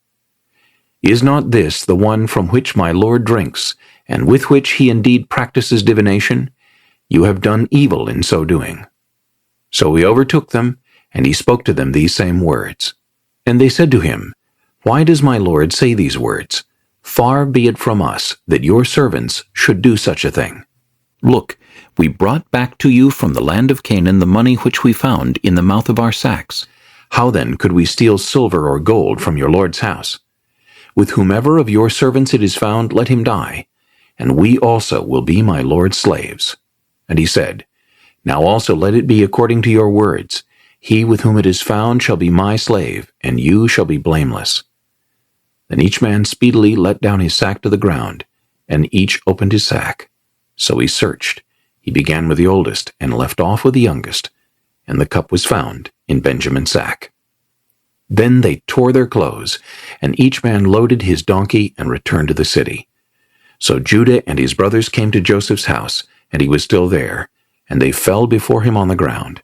Is not this the one from which my Lord drinks, and with which he indeed practices divination? You have done evil in so doing.' So he overtook them, and he spoke to them these same words. And they said to him, 'Why does my Lord say these words? Far be it from us that your servants should do such a thing. Look, we brought back to you from the land of Canaan the money which we found in the mouth of our sacks. How then could we steal silver or gold from your Lord's house? With whomever of your servants it is found, let him die, and we also will be my Lord's slaves.' And he said, 'Now also let it be according to your words. He with whom it is found shall be my slave, and you shall be blameless.' Then each man speedily let down his sack to the ground, and each opened his sack. So he searched. He began with the oldest, and left off with the youngest, and the cup was found in Benjamin's sack. Then they tore their clothes, and each man loaded his donkey and returned to the city. So Judah and his brothers came to Joseph's house, and he was still there, and they fell before him on the ground.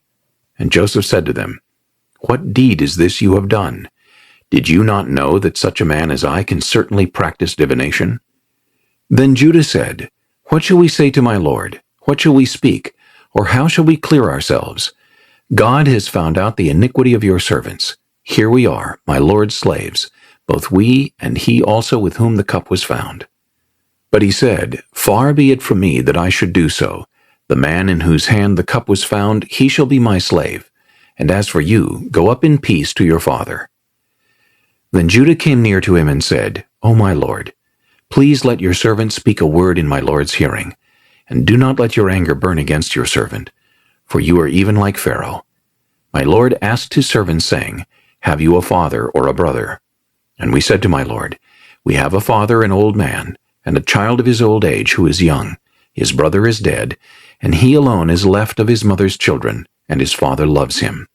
And Joseph said to them, 'What deed is this you have done? Did you not know that such a man as I can certainly practice divination? Then Judah said, What shall we say to my lord? What shall we speak? Or how shall we clear ourselves? God has found out the iniquity of your servants. Here we are, my lord's slaves, both we and he also with whom the cup was found. But he said, Far be it from me that I should do so. The man in whose hand the cup was found, he shall be my slave. And as for you, go up in peace to your father. Then Judah came near to him and said, O my lord, please let your servant speak a word in my lord's hearing, and do not let your anger burn against your servant, for you are even like Pharaoh. My lord asked his servants, saying, Have you a father or a brother? And we said to my lord, We have a father, an old man, and a child of his old age who is young. His brother is dead, and he alone is left of his mother's children, and his father loves him.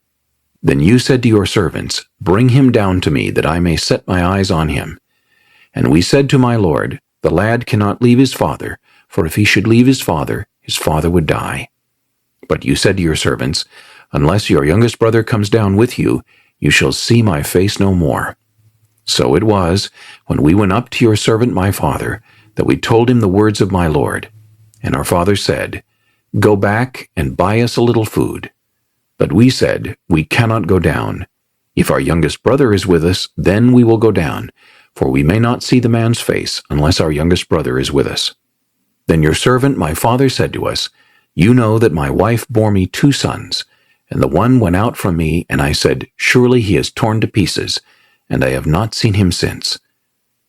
Then you said to your servants, Bring him down to me, that I may set my eyes on him. And we said to my lord, The lad cannot leave his father, for if he should leave his father would die. But you said to your servants, Unless your youngest brother comes down with you, you shall see my face no more. So it was, when we went up to your servant my father, that we told him the words of my lord. And our father said, Go back and buy us a little food. But we said, We cannot go down. If our youngest brother is with us, then we will go down, for we may not see the man's face unless our youngest brother is with us. Then your servant my father said to us, You know that my wife bore me 2 sons, and the one went out from me, and I said, Surely he is torn to pieces, and I have not seen him since.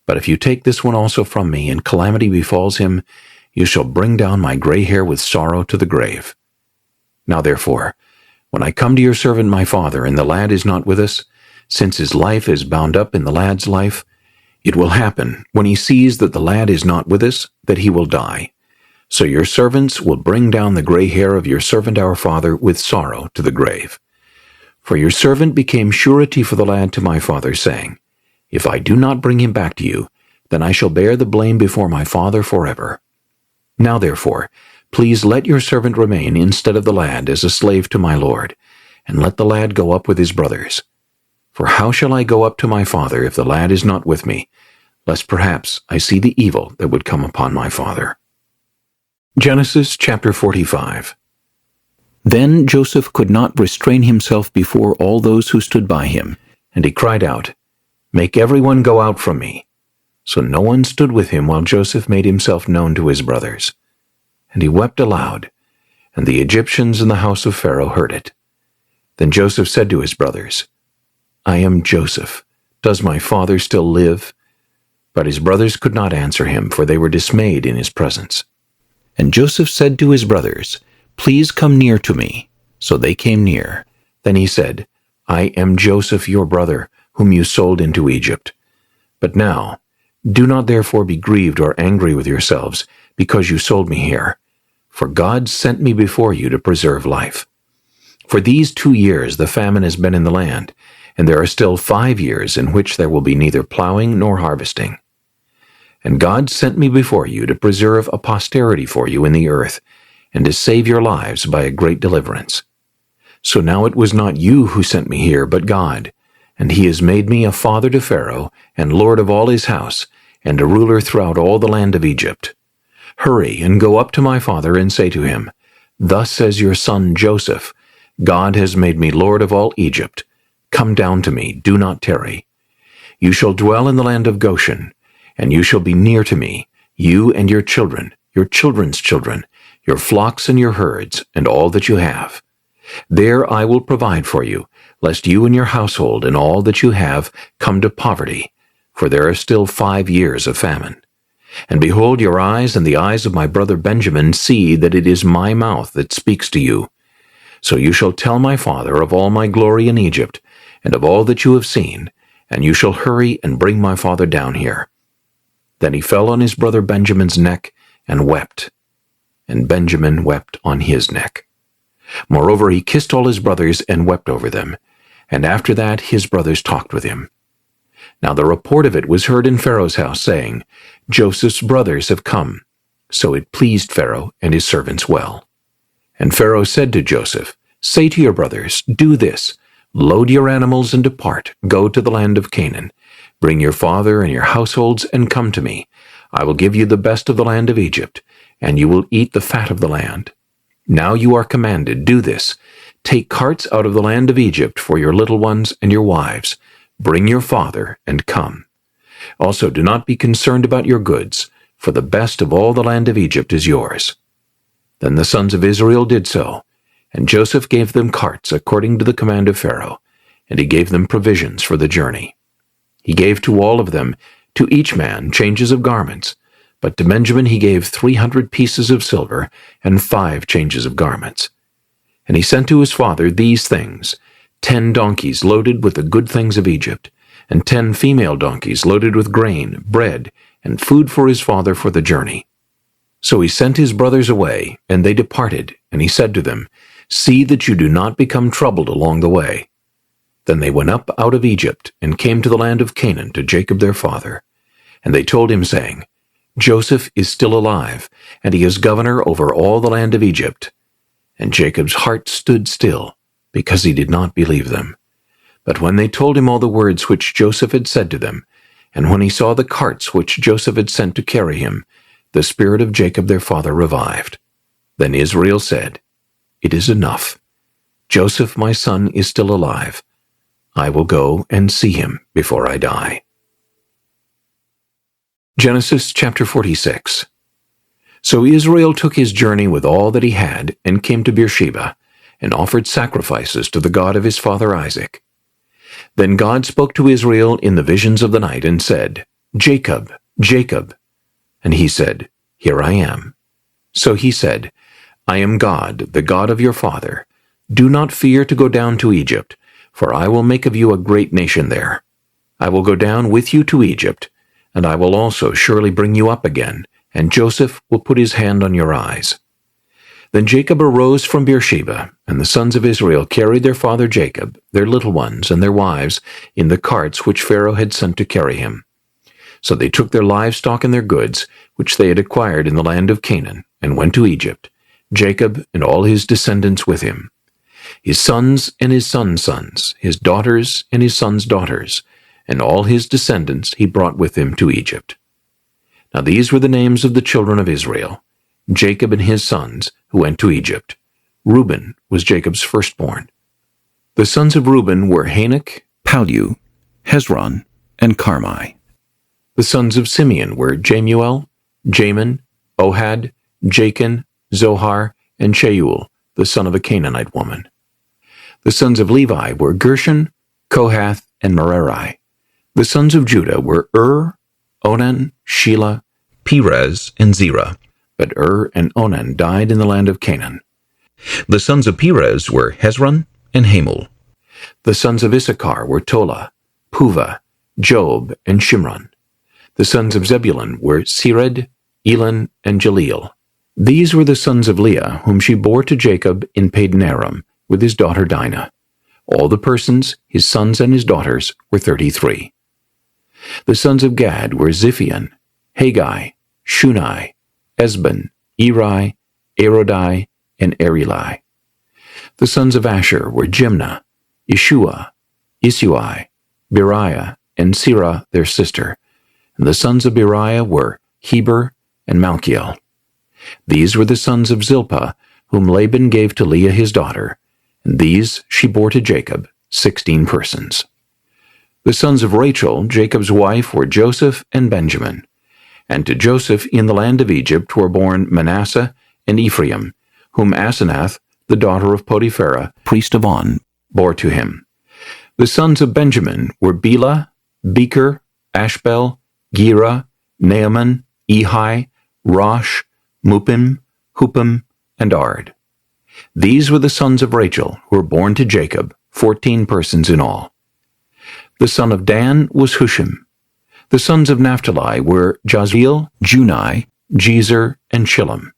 But if you take this one also from me, and calamity befalls him, you shall bring down my gray hair with sorrow to the grave. Now therefore, when I come to your servant my father, and the lad is not with us, since his life is bound up in the lad's life, it will happen, when he sees that the lad is not with us, that he will die. So your servants will bring down the gray hair of your servant our father with sorrow to the grave. For your servant became surety for the lad to my father, saying, If I do not bring him back to you, then I shall bear the blame before my father forever. Now therefore, please let your servant remain instead of the lad as a slave to my lord, and let the lad go up with his brothers. For how shall I go up to my father if the lad is not with me, lest perhaps I see the evil that would come upon my father? Genesis chapter 45. Then Joseph could not restrain himself before all those who stood by him, and he cried out, Make everyone go out from me. So no one stood with him while Joseph made himself known to his brothers. And he wept aloud, and the Egyptians in the house of Pharaoh heard it. Then Joseph said to his brothers, I am Joseph. Does my father still live? But his brothers could not answer him, for they were dismayed in his presence. And Joseph said to his brothers, Please come near to me. So they came near. Then he said, I am Joseph your brother, whom you sold into Egypt. But now, do not therefore be grieved or angry with yourselves, because you sold me here. For God sent me before you to preserve life. For these 2 years the famine has been in the land, and there are still 5 years in which there will be neither plowing nor harvesting. And God sent me before you to preserve a posterity for you in the earth, and to save your lives by a great deliverance. So now it was not you who sent me here, but God, and he has made me a father to Pharaoh, and lord of all his house, and a ruler throughout all the land of Egypt. Hurry and go up to my father and say to him, Thus says your son Joseph, God has made me lord of all Egypt. Come down to me, do not tarry. You shall dwell in the land of Goshen, and you shall be near to me, you and your children, your children's children, your flocks and your herds, and all that you have. There I will provide for you, lest you and your household and all that you have come to poverty, for there are still 5 years of famine. And behold, your eyes and the eyes of my brother Benjamin see that it is my mouth that speaks to you. So you shall tell my father of all my glory in Egypt, and of all that you have seen, and you shall hurry and bring my father down here. Then he fell on his brother Benjamin's neck and wept, and Benjamin wept on his neck. Moreover, he kissed all his brothers and wept over them, and after that his brothers talked with him. Now the report of it was heard in Pharaoh's house, saying, Joseph's brothers have come. So it pleased Pharaoh and his servants well. And Pharaoh said to Joseph, Say to your brothers, Do this, load your animals and depart, go to the land of Canaan. Bring your father and your households and come to me. I will give you the best of the land of Egypt, and you will eat the fat of the land. Now you are commanded, do this. Take carts out of the land of Egypt for your little ones and your wives. Bring your father and come. Also do not be concerned about your goods, for the best of all the land of Egypt is yours. Then the sons of Israel did so, and Joseph gave them carts according to the command of Pharaoh, and he gave them provisions for the journey. He gave to all of them, to each man, changes of garments, but to Benjamin he gave 300 pieces of silver and 5 changes of garments. And he sent to his father these things, 10 donkeys loaded with the good things of Egypt, and 10 female donkeys loaded with grain, bread, and food for his father for the journey. So he sent his brothers away, and they departed, and he said to them, See that you do not become troubled along the way. Then they went up out of Egypt, and came to the land of Canaan to Jacob their father. And they told him, saying, Joseph is still alive, and he is governor over all the land of Egypt. And Jacob's heart stood still, because he did not believe them. But when they told him all the words which Joseph had said to them, and when he saw the carts which Joseph had sent to carry him, the spirit of Jacob their father revived. Then Israel said, It is enough. Joseph my son is still alive. I will go and see him before I die. Genesis chapter 46. So Israel took his journey with all that he had, and came to Beersheba, and offered sacrifices to the God of his father Isaac. Then God spoke to Israel in the visions of the night, and said, Jacob, Jacob. And he said, Here I am. So he said, I am God, the God of your father. Do not fear to go down to Egypt, for I will make of you a great nation there. I will go down with you to Egypt, and I will also surely bring you up again, and Joseph will put his hand on your eyes. Then Jacob arose from Beersheba, and the sons of Israel carried their father Jacob, their little ones, and their wives, in the carts which Pharaoh had sent to carry him. So they took their livestock and their goods, which they had acquired in the land of Canaan, and went to Egypt, Jacob and all his descendants with him, his sons and his sons' sons, his daughters and his sons' daughters, and all his descendants he brought with him to Egypt. Now these were the names of the children of Israel, Jacob and his sons, who went to Egypt. Reuben was Jacob's firstborn. The sons of Reuben were Hanok, Palu, Hezron, and Carmi. The sons of Simeon were Jemuel, Jamin, Ohad, Jachin, Zohar, and Shaul, the son of a Canaanite woman. The sons of Levi were Gershon, Kohath, and Merari. The sons of Judah were Onan, Shelah, Perez, and Zerah. But and Onan died in the land of Canaan. The sons of Perez were Hezron and Hamul. The sons of Issachar were Tola, Puvah, Job, and Shimron. The sons of Zebulun were Sered, Elon, and Jaleel. These were the sons of Leah, whom she bore to Jacob in Padan Aram, with his daughter Dinah. All the persons, his sons and his daughters, were 33. The sons of Gad were Ziphion, Haggai, Shunai, Esban, Eri, Arodai, and Erilai. The sons of Asher were Jimnah, Ishua, Isui, Beriah, and Sirah their sister. And the sons of Beriah were Heber and Malchiel. These were the sons of Zilpah, whom Laban gave to Leah his daughter, and these she bore to Jacob, 16 persons. The sons of Rachel, Jacob's wife, were Joseph and Benjamin. And to Joseph in the land of Egypt were born Manasseh and Ephraim, whom Asenath, the daughter of Potipharah, priest of On, bore to him. The sons of Benjamin were Bela, Becher, Ashbel, Gera, Naaman, Ehi, Rosh, Muppim, Huppim, and Ard. These were the sons of Rachel, who were born to Jacob, 14 persons in all. The son of Dan was Hushim. The sons of Naphtali were Jazeel, Junai, Jezer, and Shillem.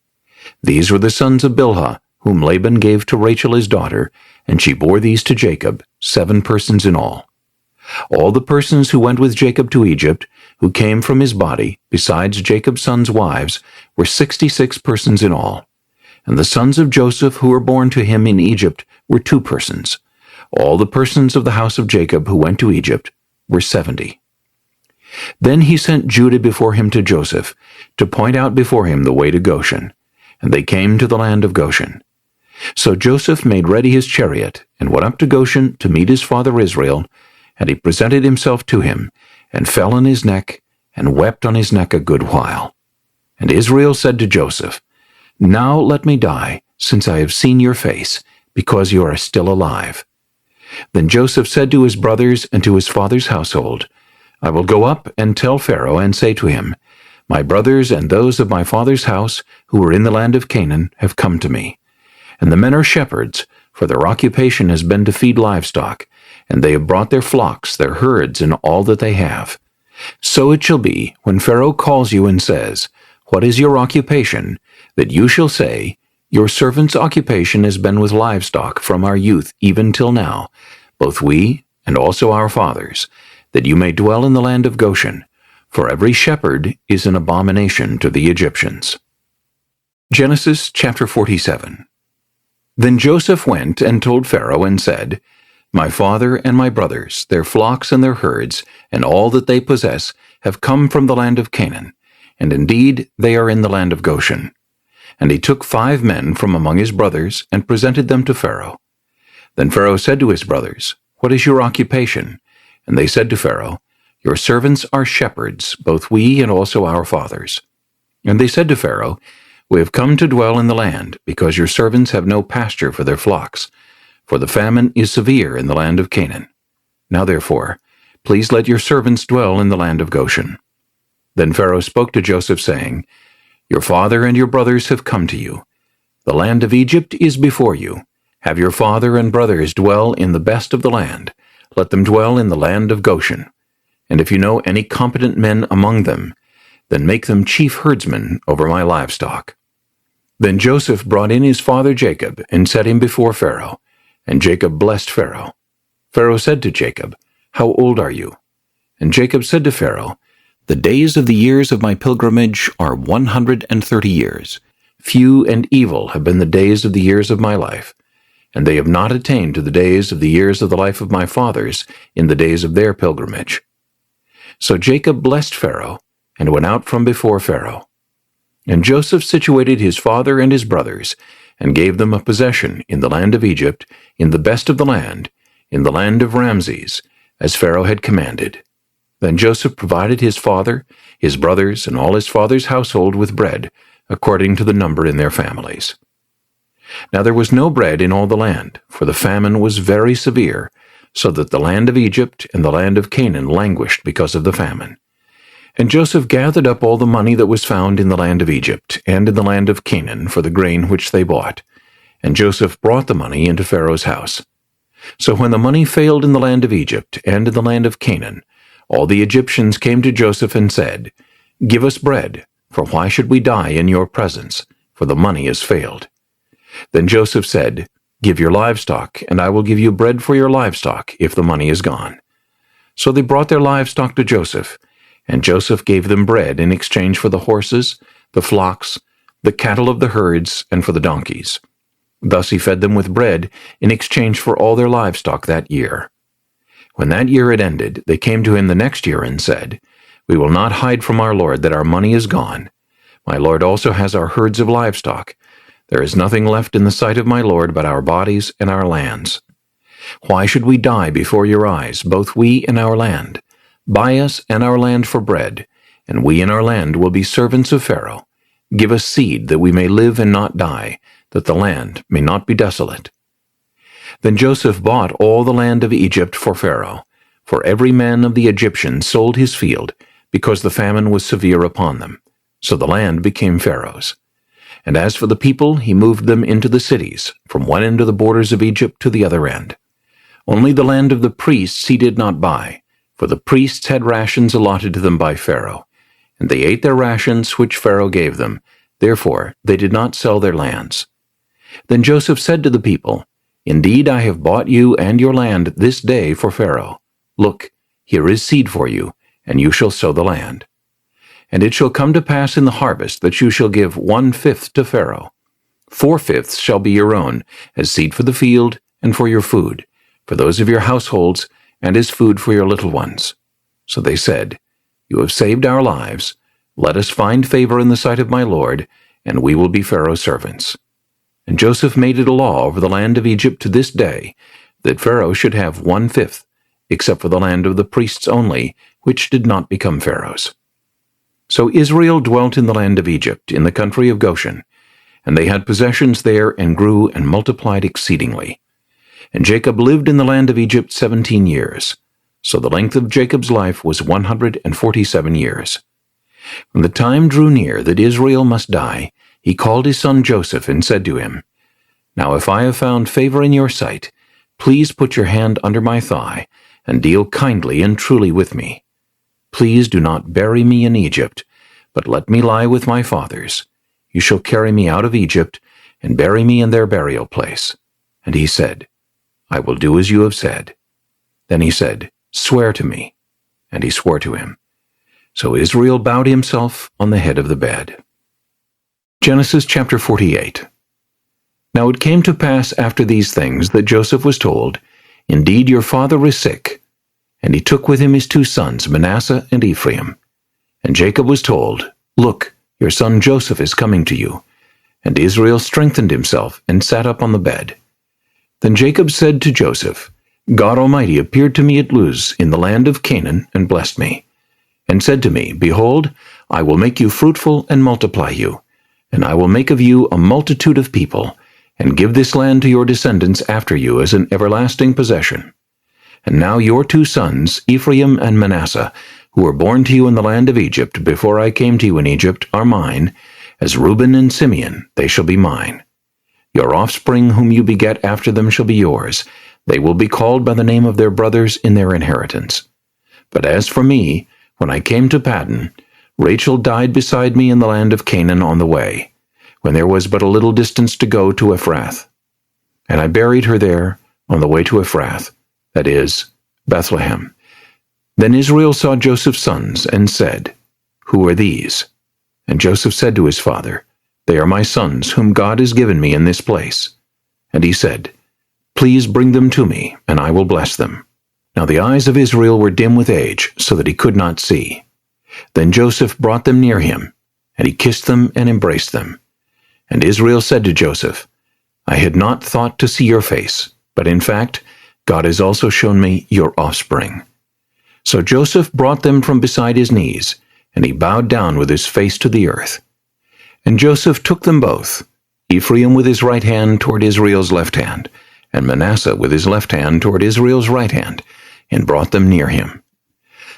These were the sons of Bilhah, whom Laban gave to Rachel his daughter, and she bore these to Jacob, 7 persons in all. All the persons who went with Jacob to Egypt, who came from his body, besides Jacob's sons' wives, were 66 persons in all. And the sons of Joseph who were born to him in Egypt were 2 persons. All the persons of the house of Jacob who went to Egypt were 70. Then he sent Judah before him to Joseph, to point out before him the way to Goshen. And they came to the land of Goshen. So Joseph made ready his chariot, and went up to Goshen to meet his father Israel, and he presented himself to him, and fell on his neck, and wept on his neck a good while. And Israel said to Joseph, Now let me die, since I have seen your face, because you are still alive. Then Joseph said to his brothers and to his father's household, I will go up and tell Pharaoh, and say to him, My brothers and those of my father's house, who are in the land of Canaan, have come to me. And the men are shepherds, for their occupation has been to feed livestock, and they have brought their flocks, their herds, and all that they have. So it shall be, when Pharaoh calls you and says, What is your occupation? That you shall say, Your servant's occupation has been with livestock from our youth even till now, both we and also our fathers, that you may dwell in the land of Goshen, for every shepherd is an abomination to the Egyptians. Genesis chapter 47. Then Joseph went and told Pharaoh and said, My father and my brothers, their flocks and their herds, and all that they possess, have come from the land of Canaan, and indeed they are in the land of Goshen. And he took 5 men from among his brothers, and presented them to Pharaoh. Then Pharaoh said to his brothers, What is your occupation? And they said to Pharaoh, Your servants are shepherds, both we and also our fathers. And they said to Pharaoh, We have come to dwell in the land, because your servants have no pasture for their flocks, for the famine is severe in the land of Canaan. Now therefore, please let your servants dwell in the land of Goshen. Then Pharaoh spoke to Joseph, saying, Your father and your brothers have come to you. The land of Egypt is before you. Have your father and brothers dwell in the best of the land. Let them dwell in the land of Goshen. And if you know any competent men among them, then make them chief herdsmen over my livestock. Then Joseph brought in his father Jacob, and set him before Pharaoh. And Jacob blessed Pharaoh. Pharaoh said to Jacob, How old are you? And Jacob said to Pharaoh, The days of the years of my pilgrimage are 130 years. Few and evil have been the days of the years of my life, and they have not attained to the days of the years of the life of my fathers in the days of their pilgrimage. So Jacob blessed Pharaoh, and went out from before Pharaoh. And Joseph situated his father and his brothers, and gave them a possession in the land of Egypt, in the best of the land, in the land of Ramses, as Pharaoh had commanded. Then Joseph provided his father, his brothers, and all his father's household with bread, according to the number in their families. Now there was no bread in all the land, for the famine was very severe, so that the land of Egypt and the land of Canaan languished because of the famine. And Joseph gathered up all the money that was found in the land of Egypt and in the land of Canaan for the grain which they bought. And Joseph brought the money into Pharaoh's house. So when the money failed in the land of Egypt and in the land of Canaan, all the Egyptians came to Joseph and said, Give us bread, for why should we die in your presence? For the money has failed. Then Joseph said, Give your livestock, and I will give you bread for your livestock, if the money is gone. So they brought their livestock to Joseph, and Joseph gave them bread in exchange for the horses, the flocks, the cattle of the herds, and for the donkeys. Thus he fed them with bread in exchange for all their livestock that year. When that year had ended, they came to him the next year and said, We will not hide from our lord that our money is gone. My lord also has our herds of livestock. There is nothing left in the sight of my lord but our bodies and our lands. Why should we die before your eyes, both we and our land? Buy us and our land for bread, and we and our land will be servants of Pharaoh. Give us seed that we may live and not die, that the land may not be desolate. Then Joseph bought all the land of Egypt for Pharaoh, for every man of the Egyptians sold his field, because the famine was severe upon them. So the land became Pharaoh's. And as for the people, he moved them into the cities, from one end of the borders of Egypt to the other end. Only the land of the priests he did not buy, for the priests had rations allotted to them by Pharaoh, and they ate their rations which Pharaoh gave them. Therefore they did not sell their lands. Then Joseph said to the people, Indeed, I have bought you and your land this day for Pharaoh. Look, here is seed for you, and you shall sow the land. And it shall come to pass in the harvest that you shall give 1/5 to Pharaoh. 4/5 shall be your own, as seed for the field and for your food, for those of your households, and as food for your little ones. So they said, You have saved our lives. Let us find favor in the sight of my Lord, and we will be Pharaoh's servants." And Joseph made it a law over the land of Egypt to this day, that Pharaoh should have 1/5, except for the land of the priests only, which did not become Pharaoh's. So Israel dwelt in the land of Egypt, in the country of Goshen, and they had possessions there, and grew and multiplied exceedingly. And Jacob lived in the land of Egypt 17 years. So the length of Jacob's life was 147 years. When the time drew near that Israel must die, he called his son Joseph and said to him, "Now if I have found favor in your sight, please put your hand under my thigh, and deal kindly and truly with me. Please do not bury me in Egypt, but let me lie with my fathers. You shall carry me out of Egypt, and bury me in their burial place." And he said, "I will do as you have said." Then he said, "Swear to me." And he swore to him. So Israel bowed himself on the head of the bed. Genesis chapter 48. Now it came to pass after these things that Joseph was told, "Indeed your father is sick." And he took with him his 2 sons, Manasseh and Ephraim. And Jacob was told, "Look, your son Joseph is coming to you." And Israel strengthened himself and sat up on the bed. Then Jacob said to Joseph, "God Almighty appeared to me at Luz in the land of Canaan and blessed me, and said to me, Behold, I will make you fruitful and multiply you, and I will make of you a multitude of people, and give this land to your descendants after you as an everlasting possession. And now your 2 sons, Ephraim and Manasseh, who were born to you in the land of Egypt before I came to you in Egypt, are mine. As Reuben and Simeon, they shall be mine. Your offspring whom you beget after them shall be yours. They will be called by the name of their brothers in their inheritance. But as for me, when I came to Paddan, Rachel died beside me in the land of Canaan on the way, when there was but a little distance to go to Ephrath. And I buried her there on the way to Ephrath, that is, Bethlehem. Then Israel saw Joseph's sons, and said, Who are these? And Joseph said to his father, They are my sons, whom God has given me in this place. And he said, Please bring them to me, and I will bless them. Now the eyes of Israel were dim with age, so that he could not see. Then Joseph brought them near him, and he kissed them and embraced them. And Israel said to Joseph, I had not thought to see your face, but in fact, God has also shown me your offspring. So Joseph brought them from beside his knees, and he bowed down with his face to the earth. And Joseph took them both, Ephraim with his right hand toward Israel's left hand, and Manasseh with his left hand toward Israel's right hand, and brought them near him.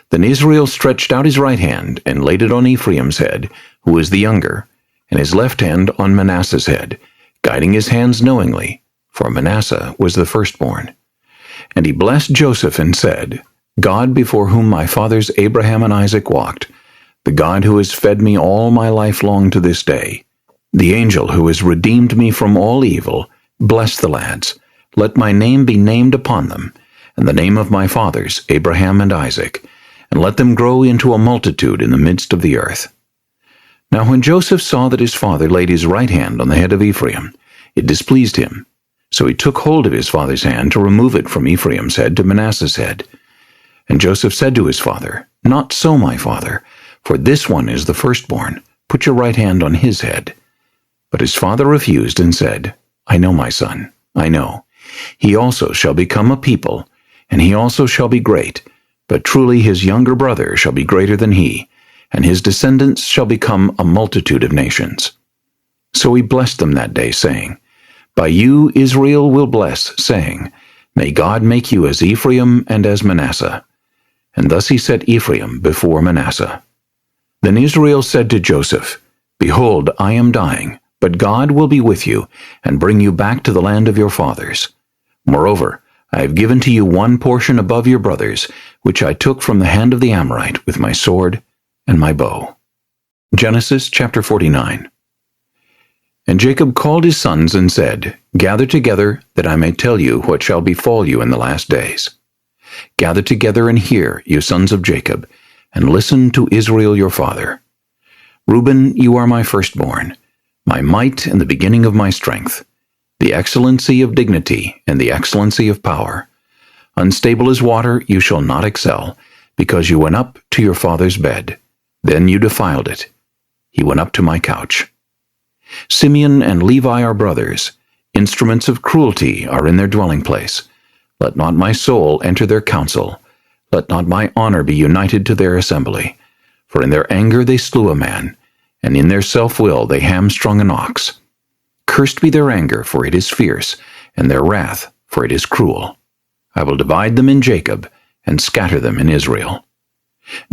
Then Israel stretched out his right hand, and laid it on Ephraim's head, who was the younger, and his left hand on Manasseh's head, guiding his hands knowingly, for Manasseh was the firstborn. And he blessed Joseph and said, God before whom my fathers Abraham and Isaac walked, the God who has fed me all my life long to this day, the angel who has redeemed me from all evil, bless the lads. Let my name be named upon them, and the name of my fathers Abraham and Isaac, and let them grow into a multitude in the midst of the earth. Now when Joseph saw that his father laid his right hand on the head of Ephraim, it displeased him. So he took hold of his father's hand to remove it from Ephraim's head to Manasseh's head. And Joseph said to his father, Not so, my father, for this one is the firstborn. Put your right hand on his head. But his father refused and said, I know, my son, I know. He also shall become a people, and he also shall be great. But truly his younger brother shall be greater than he, and his descendants shall become a multitude of nations. So he blessed them that day, saying, By you Israel will bless, saying, May God make you as Ephraim and as Manasseh. And thus he set Ephraim before Manasseh. Then Israel said to Joseph, Behold, I am dying, but God will be with you, and bring you back to the land of your fathers. Moreover, I have given to you one portion above your brothers, which I took from the hand of the Amorite with my sword and my bow. Genesis chapter 49. And Jacob called his sons and said, Gather together, that I may tell you what shall befall you in the last days. Gather together and hear, you sons of Jacob, and listen to Israel your father. Reuben, you are my firstborn, my might and the beginning of my strength, the excellency of dignity and the excellency of power. Unstable as water, you shall not excel, because you went up to your father's bed. Then you defiled it. He went up to my couch. Simeon and Levi are brothers. Instruments of cruelty are in their dwelling place. Let not my soul enter their council. Let not my honor be united to their assembly. For in their anger they slew a man, and in their self-will they hamstrung an ox. Cursed be their anger, for it is fierce, and their wrath, for it is cruel. I will divide them in Jacob, and scatter them in Israel.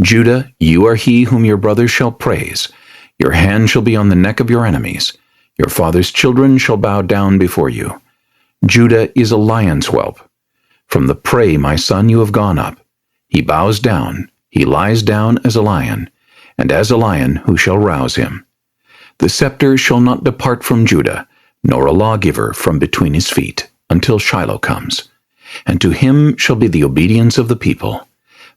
Judah, you are he whom your brothers shall praise. Your hand shall be on the neck of your enemies. Your father's children shall bow down before you. Judah is a lion's whelp. From the prey, my son, you have gone up. He bows down, he lies down as a lion, and as a lion who shall rouse him? The scepter shall not depart from Judah, nor a lawgiver from between his feet, until Shiloh comes. And to him shall be the obedience of the people,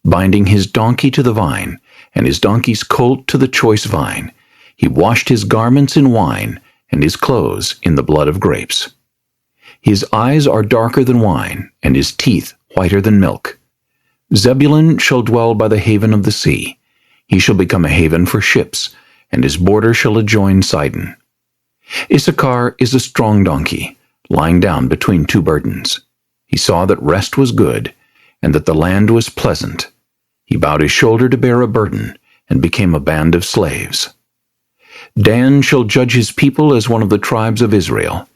binding his donkey to the vine, and his donkey's colt to the choice vine. He washed his garments in wine, and his clothes in the blood of grapes. His eyes are darker than wine, and his teeth whiter than milk. Zebulun shall dwell by the haven of the sea. He shall become a haven for ships, and his border shall adjoin Sidon. Issachar is a strong donkey, lying down between two burdens. He saw that rest was good, and that the land was pleasant. He bowed his shoulder to bear a burden, and became a band of slaves. Dan shall judge his people as one of the tribes of Israel.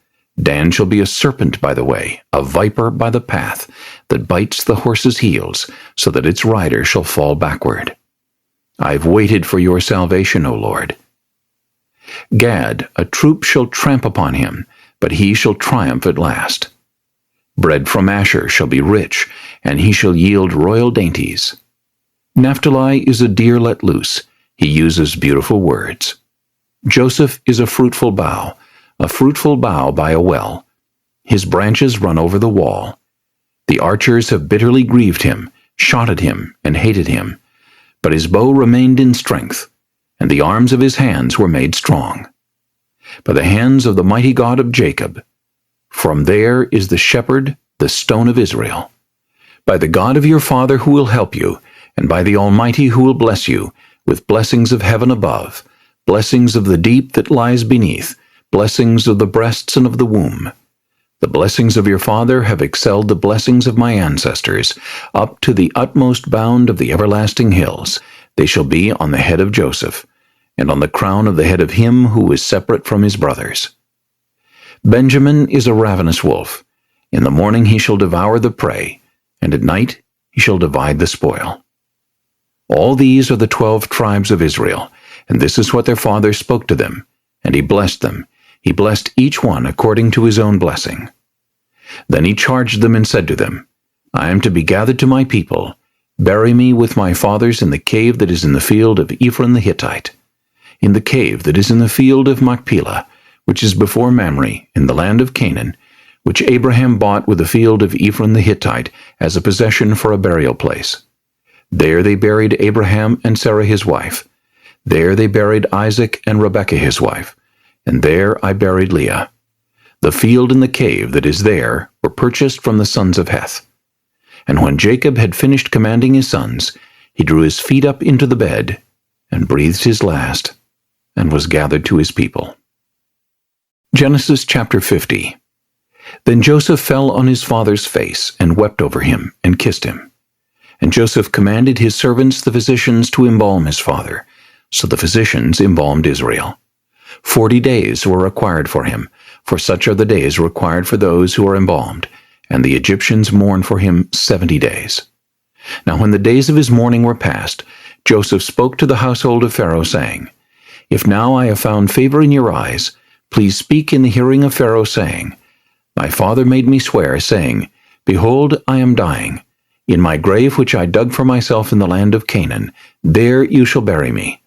Dan shall be a serpent by the way, a viper by the path, that bites the horse's heels, so that its rider shall fall backward. I've waited for your salvation, O Lord. Gad, a troop shall tramp upon him, but he shall triumph at last. Bread from Asher shall be rich, and he shall yield royal dainties. Naphtali is a deer let loose. He uses beautiful words. Joseph is a fruitful bough by a well. His branches run over the wall. The archers have bitterly grieved him, shot at him, and hated him. But his bow remained in strength, and the arms of his hands were made strong. By the hands of the mighty God of Jacob. From there is the shepherd, the stone of Israel. By the God of your father who will help you, and by the Almighty who will bless you, with blessings of heaven above, blessings of the deep that lies beneath, blessings of the breasts and of the womb. The blessings of your father have excelled the blessings of my ancestors, up to the utmost bound of the everlasting hills. They shall be on the head of Joseph, and on the crown of the head of him who is separate from his brothers. Benjamin is a ravenous wolf. In the morning he shall devour the prey, and at night he shall divide the spoil. All these are the 12 tribes of Israel, and this is what their father spoke to them, and he blessed them. He blessed each one according to his own blessing. Then he charged them and said to them, I am to be gathered to my people. Bury me with my fathers in the cave that is in the field of Ephron the Hittite, in the cave that is in the field of Machpelah, which is before Mamre, in the land of Canaan, which Abraham bought with the field of Ephron the Hittite as a possession for a burial place. There they buried Abraham and Sarah his wife. There they buried Isaac and Rebekah his wife, and there I buried Leah. The field and the cave that is there were purchased from the sons of Heth. And when Jacob had finished commanding his sons, he drew his feet up into the bed, and breathed his last, and was gathered to his people. Genesis chapter 50. Then Joseph fell on his father's face, and wept over him, and kissed him. And Joseph commanded his servants the physicians to embalm his father. So the physicians embalmed Israel. 40 days were required for him, for such are the days required for those who are embalmed, and the Egyptians mourned for him 70 days. Now when the days of his mourning were past, Joseph spoke to the household of Pharaoh, saying, If now I have found favor in your eyes, please speak in the hearing of Pharaoh, saying, My father made me swear, saying, Behold, I am dying. In my grave which I dug for myself in the land of Canaan, there you shall bury me.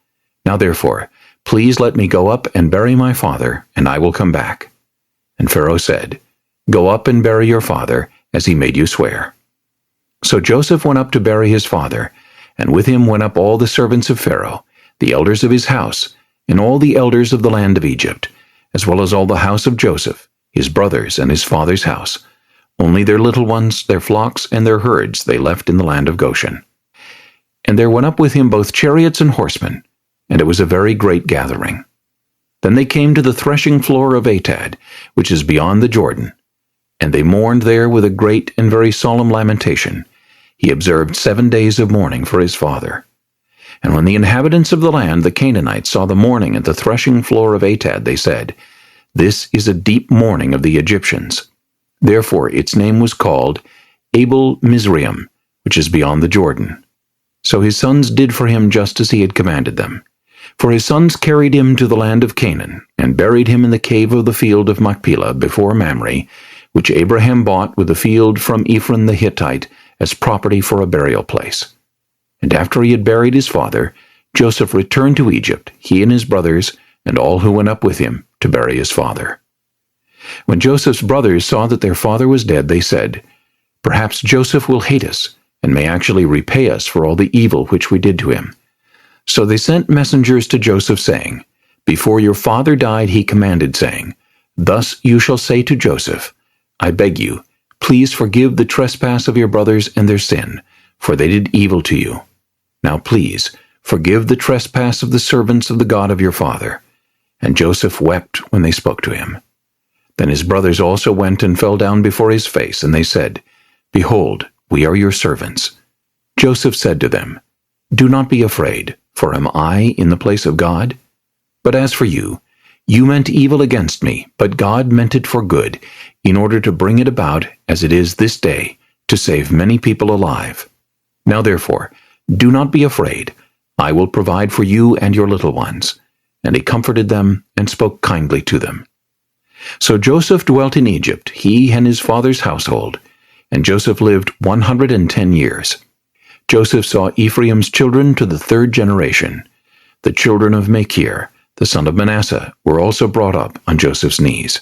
Now therefore, please let me go up and bury my father, and I will come back. And Pharaoh said, Go up and bury your father, as he made you swear. So Joseph went up to bury his father, and with him went up all the servants of Pharaoh, the elders of his house, and all the elders of the land of Egypt, as well as all the house of Joseph, his brothers and his father's house. Only their little ones, their flocks, and their herds they left in the land of Goshen. And there went up with him both chariots and horsemen, and it was a very great gathering. Then they came to the threshing floor of Atad, which is beyond the Jordan, and they mourned there with a great and very solemn lamentation. He observed 7 days of mourning for his father. And when the inhabitants of the land, the Canaanites, saw the mourning at the threshing floor of Atad, they said, "This is a deep mourning of the Egyptians." Therefore its name was called Abel Mizraim, which is beyond the Jordan. So his sons did for him just as he had commanded them. For his sons carried him to the land of Canaan, and buried him in the cave of the field of Machpelah before Mamre, which Abraham bought with the field from Ephron the Hittite as property for a burial place. And after he had buried his father, Joseph returned to Egypt, he and his brothers, and all who went up with him to bury his father. When Joseph's brothers saw that their father was dead, they said, "Perhaps Joseph will hate us, and may actually repay us for all the evil which we did to him." So they sent messengers to Joseph, saying, "Before your father died he commanded, saying, 'Thus you shall say to Joseph, I beg you, please forgive the trespass of your brothers and their sin, for they did evil to you. Now please, forgive the trespass of the servants of the God of your father.' And Joseph wept when they spoke to him. Then his brothers also went and fell down before his face, and they said, 'Behold, we are your servants.' Joseph said to them, 'Do not be afraid, for am I in the place of God? But as for you, you meant evil against me, but God meant it for good, in order to bring it about, as it is this day, to save many people alive. Now therefore, do not be afraid. I will provide for you and your little ones.' And he comforted them and spoke kindly to them. So Joseph dwelt in Egypt, he and his father's household, and Joseph lived 110 years. Joseph saw Ephraim's children to the 3rd generation. The children of Machir, the son of Manasseh, were also brought up on Joseph's knees.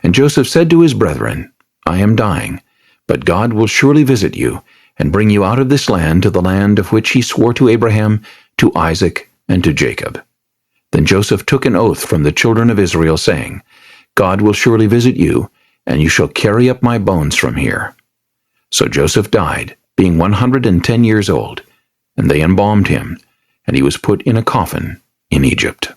And Joseph said to his brethren, 'I am dying, but God will surely visit you, and bring you out of this land to the land of which he swore to Abraham, to Isaac, and to Jacob.' Then Joseph took an oath from the children of Israel, saying, 'God will surely visit you, and you shall carry up my bones from here.' So Joseph died, being 110 years old, and they embalmed him, and he was put in a coffin in Egypt.